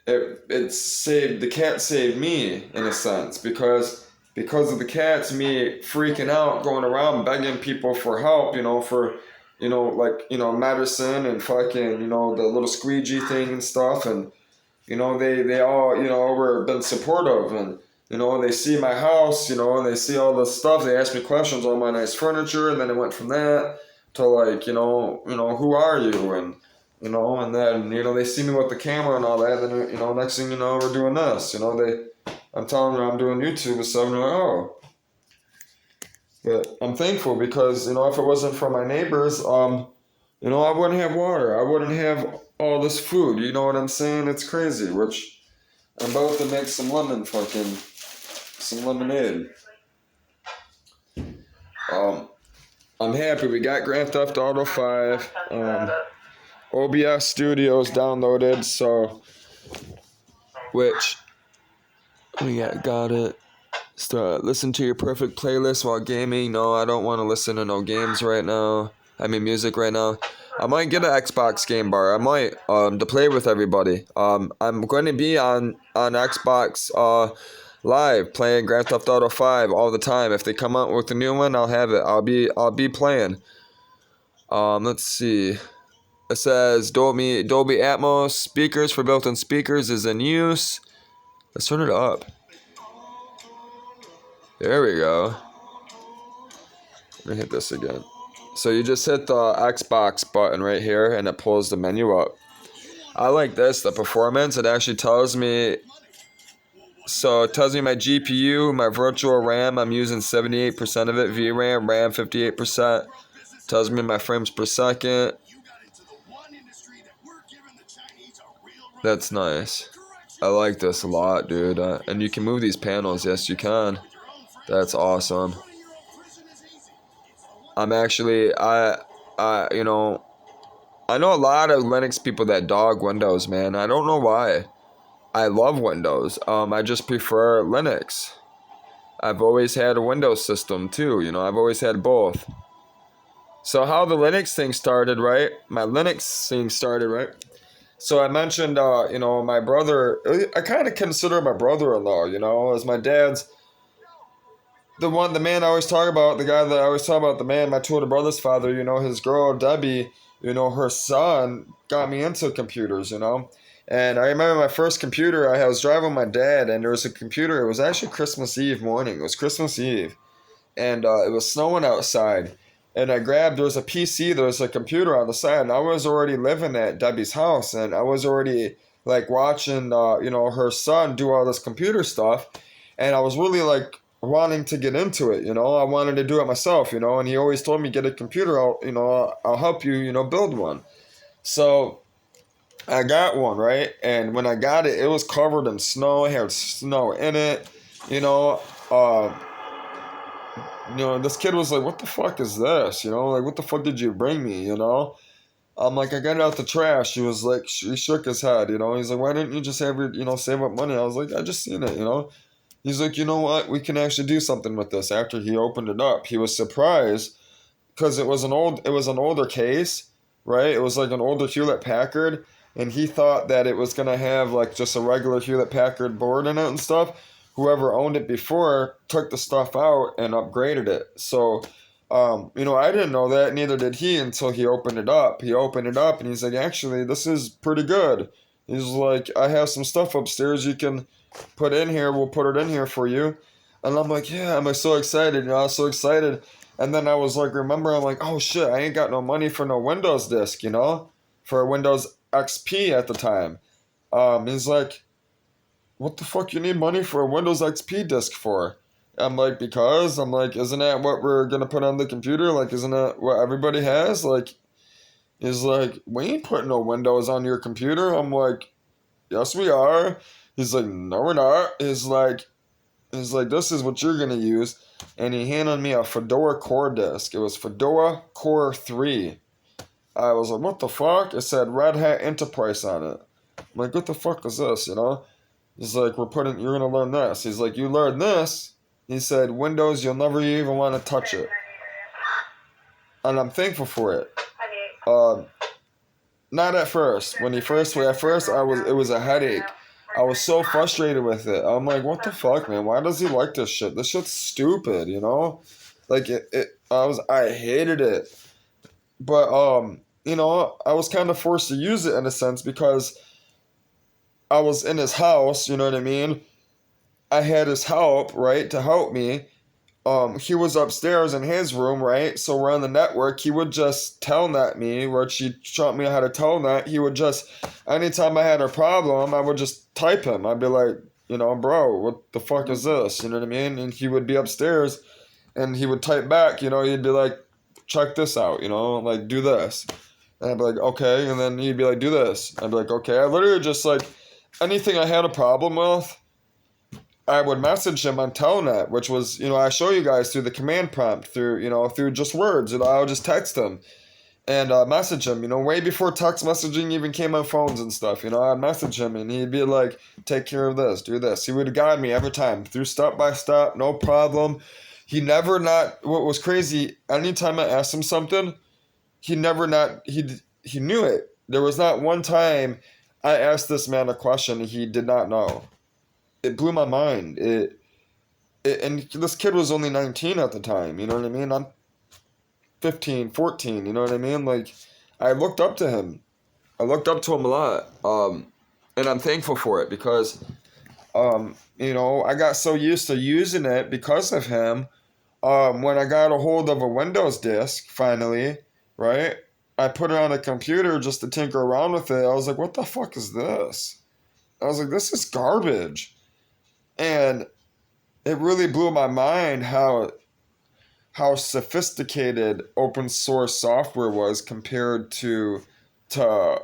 the cat saved me in a sense because of the cats, me freaking out, going around begging people for help, for medicine and fucking, the little squeegee thing and stuff. And, they all, were been supportive, and, they see my house, and they see all this stuff. They ask me questions on my nice furniture. And then it went from that to like, who are you? And then, they see me with the camera and all that. And then, next thing you know, we're doing this, I'm telling them I'm doing YouTube and stuff. And they're like, oh. But I'm thankful because, if it wasn't for my neighbors, I wouldn't have water. I wouldn't have all this food. You know what I'm saying? It's crazy, which I'm about to make some lemonade. I'm happy we got Grand Theft Auto 5. OBS Studios downloaded, so, which, got it. Listen to your perfect playlist while gaming. No, I don't want to listen to no games right now. I mean music right now. I might get an Xbox game bar. I might to play with everybody. I'm going to be on Xbox Live playing Grand Theft Auto 5 all the time. If they come out with a new one, I'll have it. I'll be playing. Let's see. It says Dolby Atmos speakers for built-in speakers is in use. Let's turn it up. There we go. Let me hit this again. So you just hit the Xbox button right here and it pulls the menu up. I like this, the performance. It actually tells me, it tells me my GPU, my virtual RAM, I'm using 78% of it, VRAM, RAM 58%. Tells me my frames per second. That's nice. I like this a lot, dude. And you can move these panels. Yes, you can. That's awesome. I'm actually, I know a lot of Linux people that dog Windows, man. I don't know why. I love Windows. I just prefer Linux. I've always had a Windows system too. I've always had both. So how the Linux thing started, right? My Linux thing started, right? So I mentioned, my brother. I kind of consider my brother-in-law, as my dad's the man I always talk about, the guy that I always talk about, the man, my two older brother's father. His girl Debbie. Her son got me into computers. And I remember my first computer. I was driving with my dad, and there was a computer. It was actually Christmas Eve morning. It was Christmas Eve, and it was snowing outside. And there was a PC, there was a computer on the side, and I was already living at Debbie's house, and I was already like watching, her son do all this computer stuff, and I was really like wanting to get into it. I wanted to do it myself. And he always told me get a computer, I'll help you, build one. So I got one, right, and when I got it, it was covered in snow, it had snow in it, you know. Uh, this kid was like, "What the fuck is this?" Like, "What the fuck did you bring me?" I'm like, "I got it out the trash." He was like, he shook his head. He's like, "Why didn't you just have your, save up money?" I was like, "I just seen it." He's like, "You know what? We can actually do something with this." After he opened it up, he was surprised because it was an older case, right? It was like an older Hewlett Packard, and he thought that it was gonna have like just a regular Hewlett Packard board in it and stuff. Whoever owned it before took the stuff out and upgraded it. So, I didn't know that, neither did he until he opened it up. He opened it up and he's like, "Actually, this is pretty good." He's like, "I have some stuff upstairs you can put in here. We'll put it in here for you." And I'm like, "Yeah," I'm like so excited. I was so excited. And then I was like, I'm like, "Oh shit, I ain't got no money for no Windows disk, for Windows XP at the time." He's like, "What the fuck you need money for a Windows XP disk for?" I'm like, "Because," I'm like, "Isn't that what we're gonna put on the computer? Like, isn't that what everybody has?" Like, he's like, "We ain't putting no Windows on your computer." I'm like, "Yes, we are." He's like, "No, we're not." He's like, "This is what you're gonna use." And he handed me a Fedora Core disk. It was Fedora Core 3. I was like, "What the fuck?" It said Red Hat Enterprise on it. I'm like, "What the fuck is this?" He's like, you're gonna learn this." He's like, "You learn this." He said, "Windows, you'll never even want to touch it." And I'm thankful for it. Um, Not at first. At first, it was a headache. I was so frustrated with it. I'm like, "What the fuck, man? Why does he like this shit? This shit's stupid." Like I hated it. But, I was kind of forced to use it in a sense because I was in his house, you know what I mean? I had his help, right, to help me. He was upstairs in his room, right? So we're on the network. He would just telnet me, which he taught me how to telnet. He would just, anytime I had a problem, I would just type him. I'd be like, "Bro, what the fuck is this?" You know what I mean? And he would be upstairs and he would type back, he'd be like, "Check this out, like do this." And I'd be like, "Okay." And then he'd be like, "Do this." I'd be like, "Okay." I literally just like, anything I had a problem with, I would message him on Telnet, which was, I show you guys through the command prompt, through just words. I would just text him and message him, way before text messaging even came on phones and stuff. I'd message him and he'd be like, "Take care of this, do this." He would guide me every time through step by step, no problem. What was crazy, anytime I asked him something, he knew it. There was not one time I asked this man a question he did not know. It blew my mind. And this kid was only 19 at the time, you know what I mean? I'm 15, 14, you know what I mean? Like, I looked up to him. I looked up to him a lot. And I'm thankful for it because, I got so used to using it because of him. When I got a hold of a Windows disk, finally, right? I put it on a computer just to tinker around with it. I was like, "What the fuck is this?" I was like, "This is garbage." And it really blew my mind how sophisticated open source software was compared to to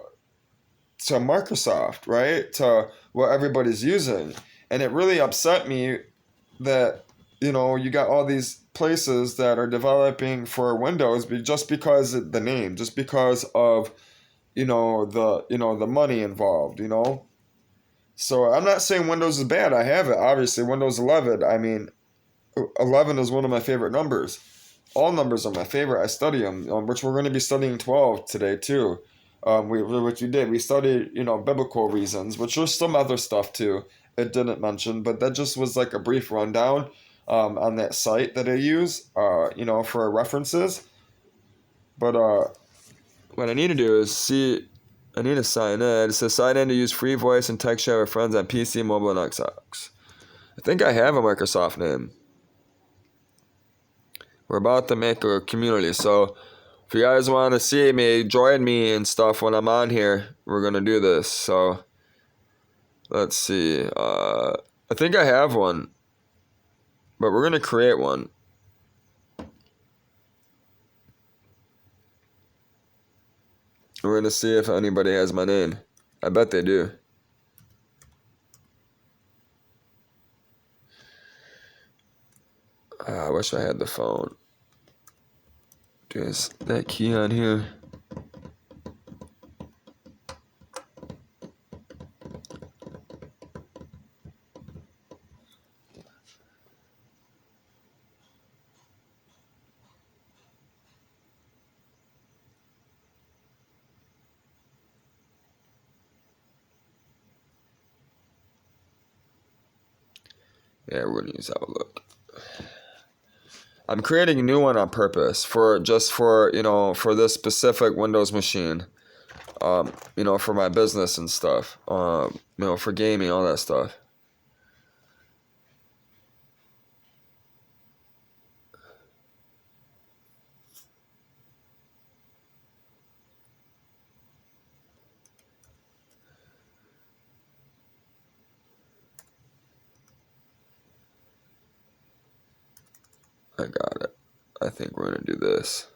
Microsoft, right? To what everybody's using. And it really upset me that, you got all these places that are developing for Windows just because of the name, just because of, the money involved. So I'm not saying Windows is bad. I have it, obviously. Windows 11, I mean, 11 is one of my favorite numbers. All numbers are my favorite. I study them, which we're going to be studying 12 today too. which we did. We studied, biblical reasons, which there's some other stuff too. It didn't mention, but that just was like a brief rundown on that site that I use, for references. But what I need to do is see. I need to sign in. It says sign in to use free voice and text chat with friends on PC, mobile, and Xbox. I think I have a Microsoft name. We're about to make a community, so if you guys want to see me, join me and stuff when I'm on here, we're gonna do this. So let's see. I think I have one, but we're gonna create one. We're gonna see if anybody has my name. I bet they do. I wish I had the phone. There's that key on here. Yeah, we're gonna use Outlook. I'm creating a new one on purpose for this specific Windows machine. For my business and stuff. For gaming, all that stuff. I got it. I think we're gonna do this.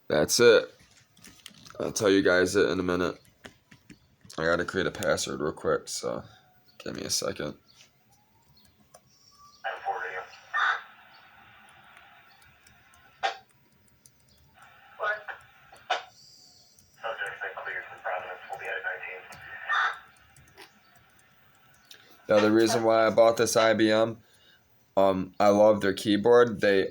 That's it. I'll tell you guys it in a minute. I gotta create a password real quick, so give me a second. I'm 4 a.m. What? Subject's been cleared for Providence. We'll be at 19. Now the reason why I bought this IBM, I love their keyboard. Their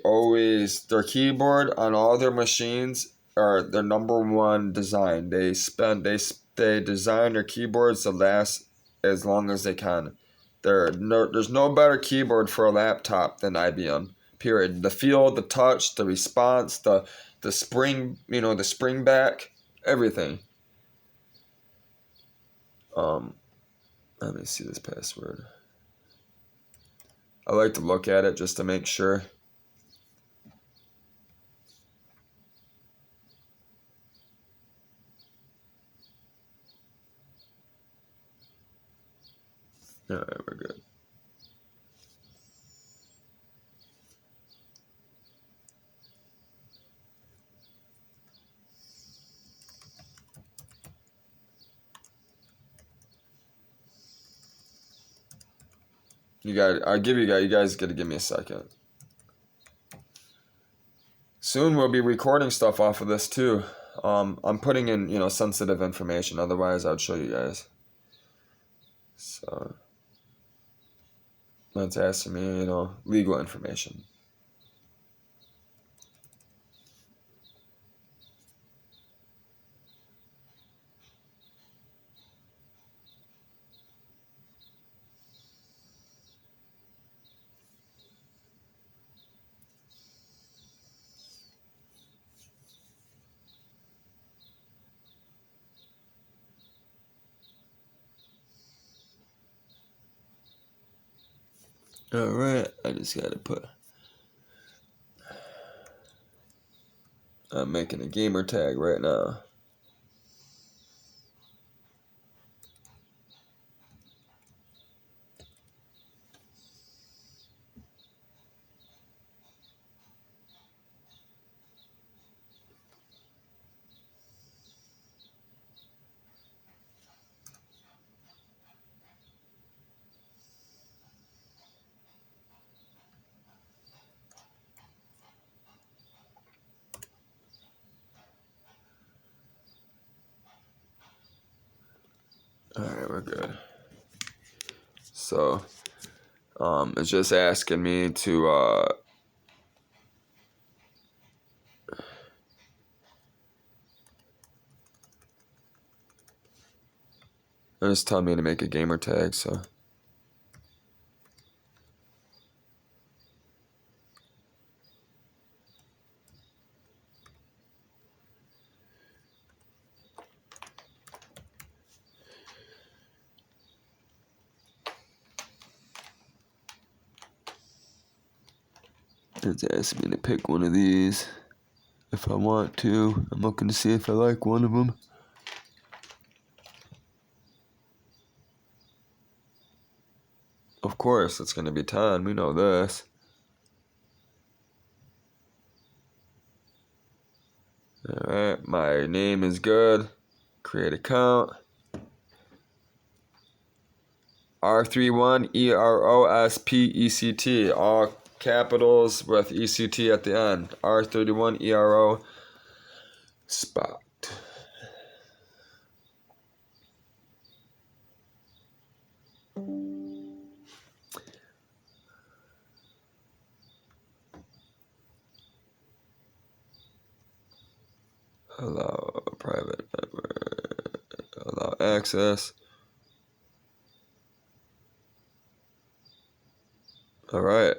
keyboard on all their machines are their number one design. They design their keyboards to last as long as they can. There's no better keyboard for a laptop than IBM. Period. The feel, the touch, the response, the spring, the spring back, everything. Let me see this password. I like to look at it just to make sure. Alright, we're good. You guys gotta give me a second. Soon we'll be recording stuff off of this too. I'm putting in, sensitive information, otherwise I'd show you guys. So that's asking me, legal information. Alright, I just gotta put... I'm making a gamer tag right now. Alright, we're good. So, it's just asking me to, it's telling me to make a gamer tag, so. It's asking me to pick one of these if I want to. I'm looking to see if I like one of them. Of course, it's going to be 10. We know this. Alright, my name is good. Create account. R31EROSPECT. All capitals with ECT at the end. R31ERO spot. Allow private network. Allow access. Alright.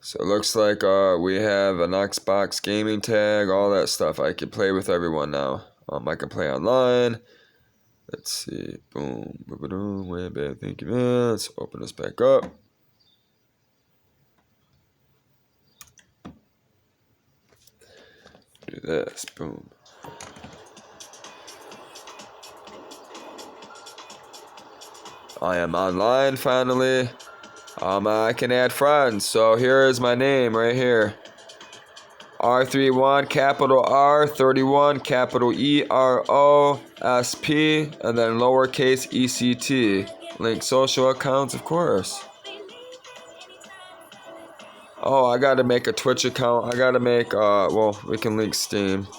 So it looks like we have an Xbox gaming tag, all that stuff. I can play with everyone now. I can play online. Let's see. Boom. Boom. Boom. Way back. Thank you, man. Let's open this back up. Do this. Boom. I am online finally. I can add friends. So here is my name right here. R31, capital R, 31, capital EROSP, and then lowercase ECT. Link social accounts, of course. Oh, I gotta make a Twitch account. I gotta make, well, we can link Steam.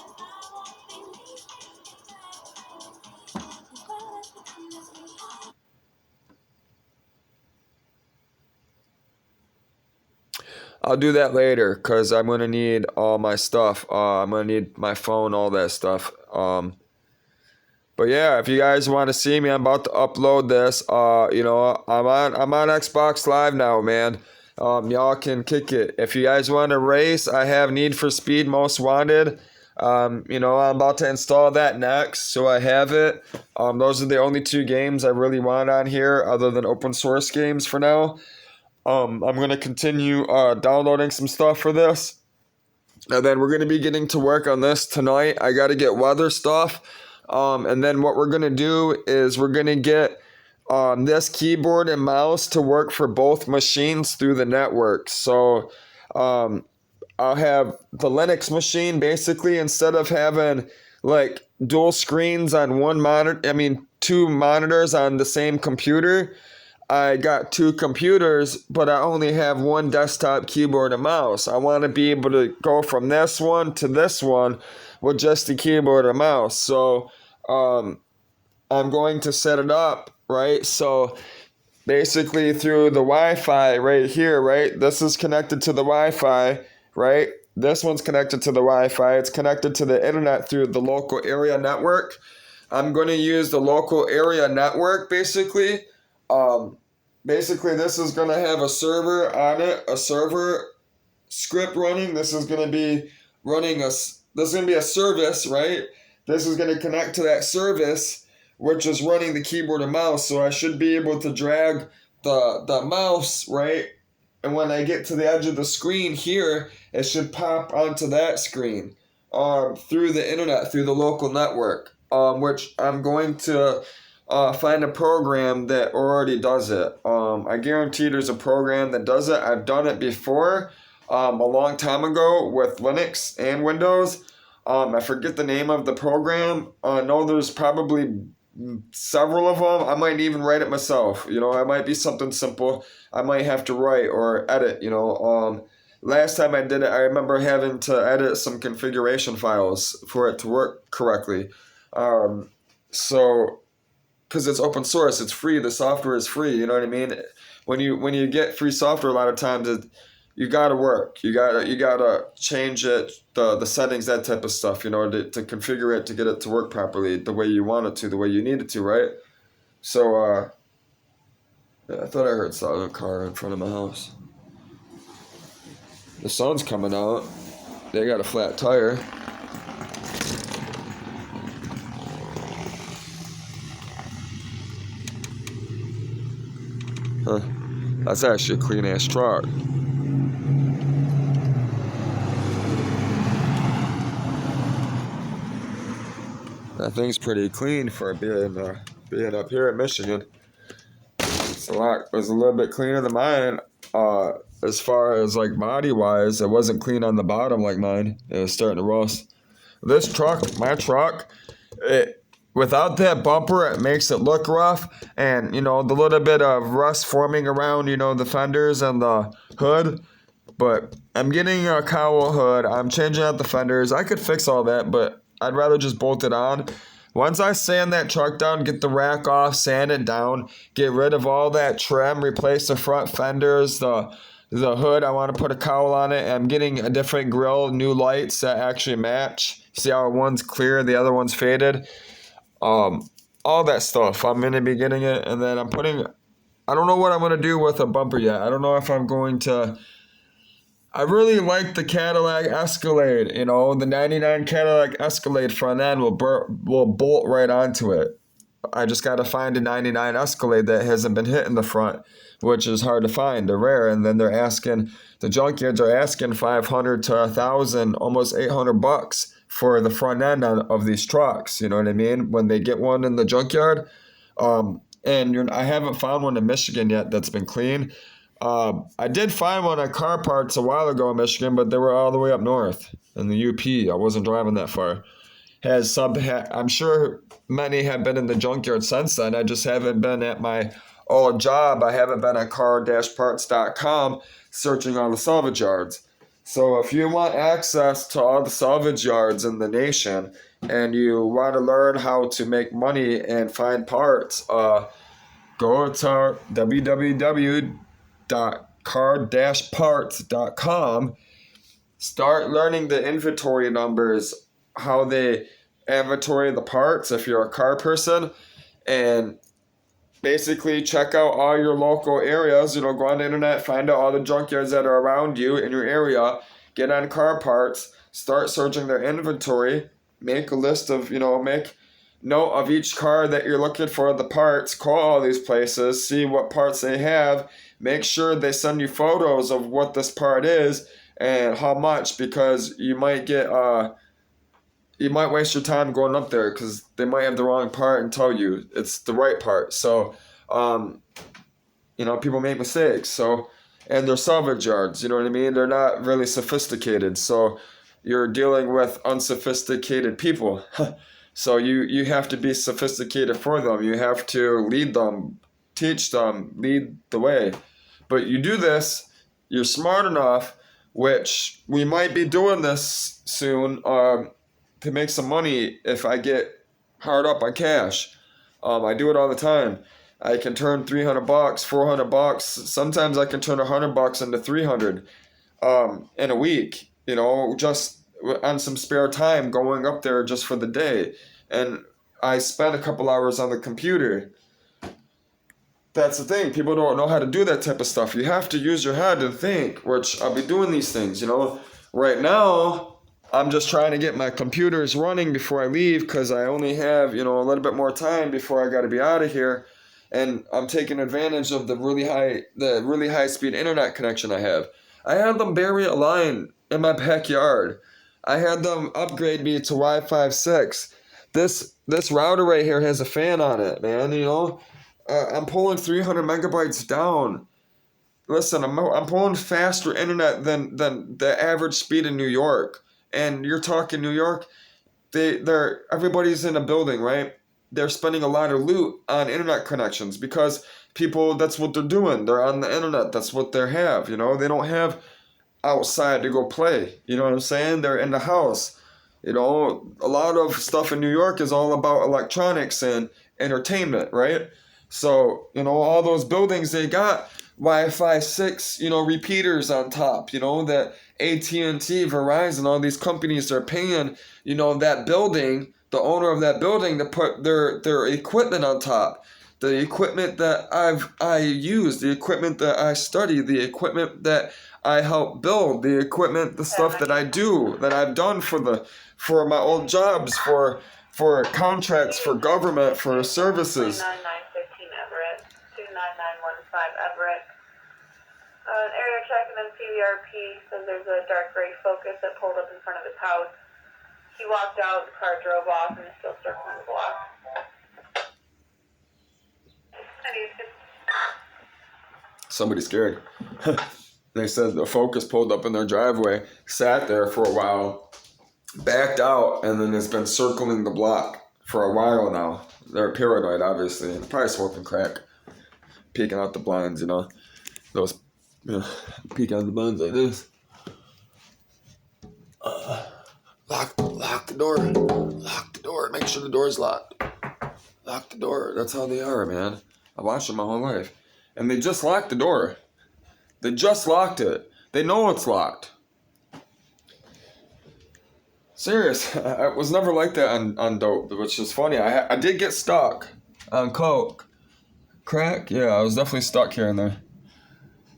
I'll do that later because I'm going to need all my stuff. I'm going to need my phone, all that stuff. But yeah, if you guys want to see me, I'm about to upload this. You know, I'm on Xbox Live now, man. Y'all can kick it. If you guys want to race, I have Need for Speed Most Wanted. You know, I'm about to install that next, so I have it. Those are the only 2 games I really want on here other than open source games for now. I'm going to continue downloading some stuff for this. And then we're going to be getting to work on this tonight. I got to get weather stuff. And then what we're going to do is we're going to get this keyboard and mouse to work for both machines through the network. So I'll have the Linux machine basically, instead of having like dual screens on one monitor, 2 monitors on the same computer. I got 2 computers, but I only have 1 desktop keyboard and mouse. I want to be able to go from this one to this one with just the keyboard and mouse. So I'm going to set it up, right? So basically through the Wi-Fi right here, right? This is connected to the Wi-Fi, right? This one's connected to the Wi-Fi. It's connected to the internet through the local area network. I'm going to use the local area network basically. Basically, this is going to have a server on it, a server script running. This is going to be running this is going to be a service, right? This is going to connect to that service, which is running the keyboard and mouse. So I should be able to drag the mouse, right? And when I get to the edge of the screen here, it should pop onto that screen through the internet, through the local network, which I'm going to find a program that already does it. I guarantee there's a program that does it. I've done it before a long time ago with Linux and Windows. I forget the name of the program. I know there's probably several of them. I might even write it myself. You know, it might be something simple. I might have to write or edit. You know, last time I did it, I remember having to edit some configuration files for it to work correctly. So, because it's open source, it's free. The software is free. You know what I mean? When you get free software, a lot of times you gotta work. You gotta change it, the settings, that type of stuff. You know, to configure it to get it to work properly, the way you want it to, the way you need it to, right? So, yeah, I thought I heard a car in front of my house. The sun's coming out. They got a flat tire. Huh. That's actually a clean ass truck. That thing's pretty clean for being up here in Michigan. It was a little bit cleaner than mine. As far as like body wise, it wasn't clean on the bottom like mine. It was starting to rust. This truck, my truck, without that bumper, it makes it look rough, and you know the little bit of rust forming around, you know, the fenders and the hood. But I'm getting a cowl hood. I'm changing out the fenders. I could fix all that, but I'd rather just bolt it on. Once I sand that truck down, get the rack off, sand it down, get rid of all that trim, replace the front fenders, the hood, I want to put a cowl on it. I'm getting a different grill, new lights that actually match. See how one's clear, the other one's faded. All that stuff. I'm going to be getting it, and then I don't know what I'm going to do with a bumper yet. I don't know if I'm going to... I really like the Cadillac Escalade. You know, the 99 Cadillac Escalade front end will bolt right onto it. I just got to find a 99 Escalade that hasn't been hit in the front, which is hard to find. They're rare, and then the junkyards are asking $500 to $1,000, almost $800 for the front end of these trucks. You know what I mean? When they get one in the junkyard, I haven't found one in Michigan yet that's been clean. I did find one at Car Parts a while ago in Michigan, but they were all the way up north in the UP. I wasn't driving that far. I'm sure many have been in the junkyard since then. I just haven't been at my old job. I haven't been at car-parts.com searching all the salvage yards. So if you want access to all the salvage yards in the nation and you want to learn how to make money and find parts, go to www.car-parts.com. Start learning the inventory numbers, how they inventory the parts if you're a car person, and basically check out all your local areas. You know, go on the internet, find out all the junkyards that are around you in your area, get on Car Parts, start searching their inventory, make a list of, make note of each car that you're looking for the parts, call all these places, see what parts they have, make sure they send you photos of what this part is and how much, because you might waste your time going up there because they might have the wrong part and tell you it's the right part. So, people make mistakes. So, and they're salvage yards, you know what I mean? They're not really sophisticated. So you're dealing with unsophisticated people. So you have to be sophisticated for them. You have to lead them, teach them, lead the way. But you do this, you're smart enough, which we might be doing this soon, to make some money if I get hard up on cash. I do it all the time. I can turn $300, $400. Sometimes I can turn $100 into $300 in a week. Just on some spare time going up there just for the day. And I spent a couple hours on the computer. That's the thing. People don't know how to do that type of stuff. You have to use your head and think, which I'll be doing these things. Right now, I'm just trying to get my computers running before I leave because I only have, a little bit more time before I got to be out of here. and I'm taking advantage of the really high speed internet connection I have. I had them bury a line in my backyard. I had them upgrade me to Wi-Fi 6. This router right here has a fan on it, man. You know, I'm pulling 300 megabytes down. Listen, I'm pulling faster internet than the average speed in New York. And you're talking New York, they're everybody's in a building, right? They're spending a lot of loot on internet connections because people, that's what they're doing. They're on the internet. That's what they have, you know? They don't have outside to go play. You know what I'm saying? They're in the house. You know, a lot of stuff in New York is all about electronics and entertainment, right? So, you know, all those buildings, they got Wi-Fi 6, you know, repeaters on top, you know, that AT&T, Verizon, all these companies are paying, you know, that building, the owner of that building, to put their equipment on top. The equipment that I use, the equipment that I study, the equipment that I help build, the equipment, the stuff that I do, that I've done for my old jobs, for contracts, for government, for services. 29915 Everett, 29915 Everett. Area check and then CVRP says there's a dark gray Focus that pulled up in front of his house. He walked out, the car drove off, and is still circling the block. Somebody's scared. They said the Focus pulled up in their driveway, sat there for a while, backed out, and then has been circling the block for a while now. They're paranoid, obviously, and probably smoking crack, peeking out the blinds, you know. Those, you know, peeking out the blinds like this. Lock the door. Lock the door. Make sure the door's locked. Lock the door. That's how they are, man. I watched them my whole life. And they just locked the door. They just locked it. They know it's locked. Serious. I was never like that on dope, which is funny. I did get stuck on coke. Crack? Yeah, I was definitely stuck here and there.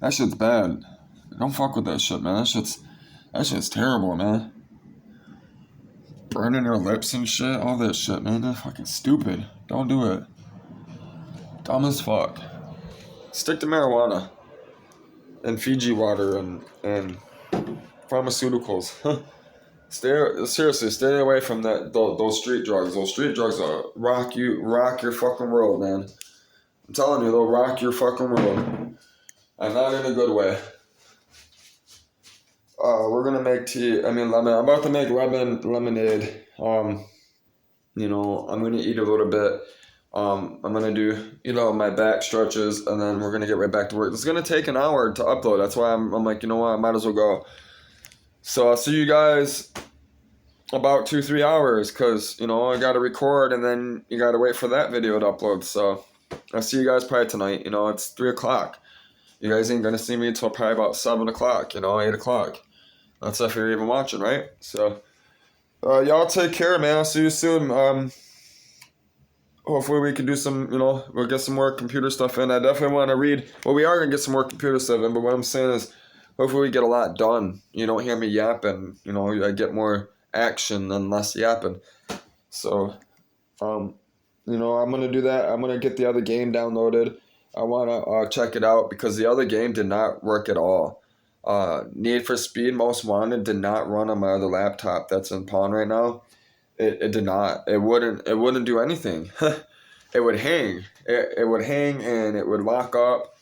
That shit's bad. Don't fuck with that shit, man. That shit's terrible, man. Burning your lips and shit. All that shit, man. That's fucking stupid. Don't do it. Dumb as fuck. Stick to marijuana. And Fiji water and pharmaceuticals. Seriously, stay away from those street drugs. Those street drugs rock your fucking world, man. I'm telling you, they'll rock your fucking world. And not in a good way. We're gonna make tea. I mean, lemon. I'm about to make lemonade. You know, I'm gonna eat a little bit. I'm gonna do, you know, my back stretches, and then we're gonna get right back to work. It's gonna take an hour to upload. That's why I'm like, you know what, I might as well go. So I'll see you guys about 2-3 hours, cause you know I gotta record, and then you gotta wait for that video to upload. So I'll see you guys probably tonight. You know, it's 3 o'clock. You guys ain't gonna see me until probably about 7 o'clock. You know, 8 o'clock. That's if you're even watching, right? So y'all take care, man. I'll see you soon. Hopefully we can do some, you know, we'll get some more computer stuff in. I definitely want to read. Well, we are going to get some more computer stuff in, but what I'm saying is hopefully we get a lot done. You don't hear me yapping. You know, I get more action and less yapping. So, you know, I'm going to do that. I'm going to get the other game downloaded. I want to check it out because the other game did not work at all. Need for Speed Most Wanted did not run on my other laptop that's in pawn right now. It did not. It wouldn't do anything. It would hang. It would hang and it would lock up.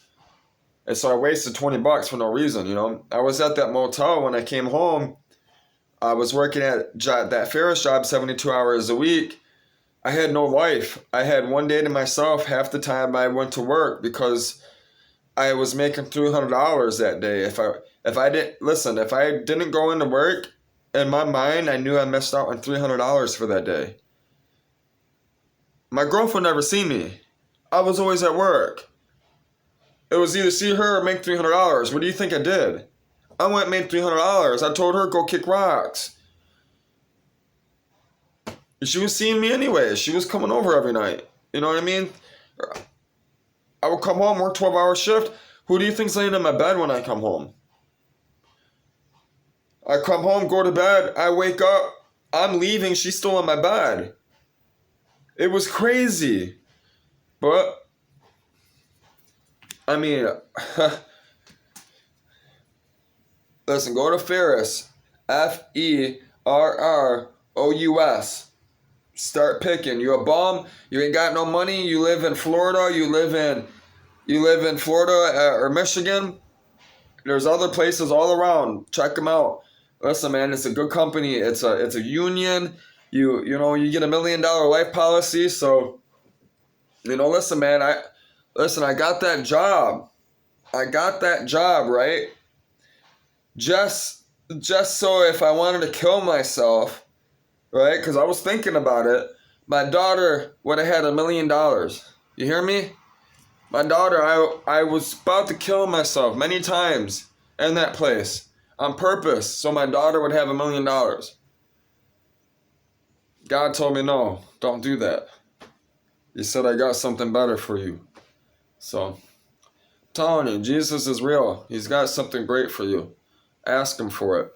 And so I wasted $20 for no reason, you know. I was at that motel when I came home. I was working at that Ferris job 72 hours a week. I had no life. I had one day to myself half the time I went to work because I was making $300 that day. If I didn't go into work, in my mind, I knew I missed out on $300 for that day. My girlfriend never seen me. I was always at work. It was either see her or make $300. What do you think I did? I went and made $300. I told her, go kick rocks. She was seeing me anyway. She was coming over every night. You know what I mean? I would come home, work 12-hour shift. Who do you think's laying in my bed when I come home? I come home, go to bed, I wake up, I'm leaving, she's still in my bed. It was crazy. But I mean, listen, go to Ferrous, Ferrous. Start picking. You a bum? You ain't got no money? You live in Florida? You live in Florida or Michigan? There's other places all around. Check them out. Listen, man, it's a good company. It's a union. You know you get $1 million life policy. So listen, man. I got that job. Right? Just so if I wanted to kill myself, right? Because I was thinking about it. My daughter would have had $1 million. You hear me? My daughter, I was about to kill myself many times in that place on purpose so my daughter would have $1 million. God told me, no, don't do that. He said, I got something better for you. So, I'm telling you, Jesus is real. He's got something great for you. Ask him for it.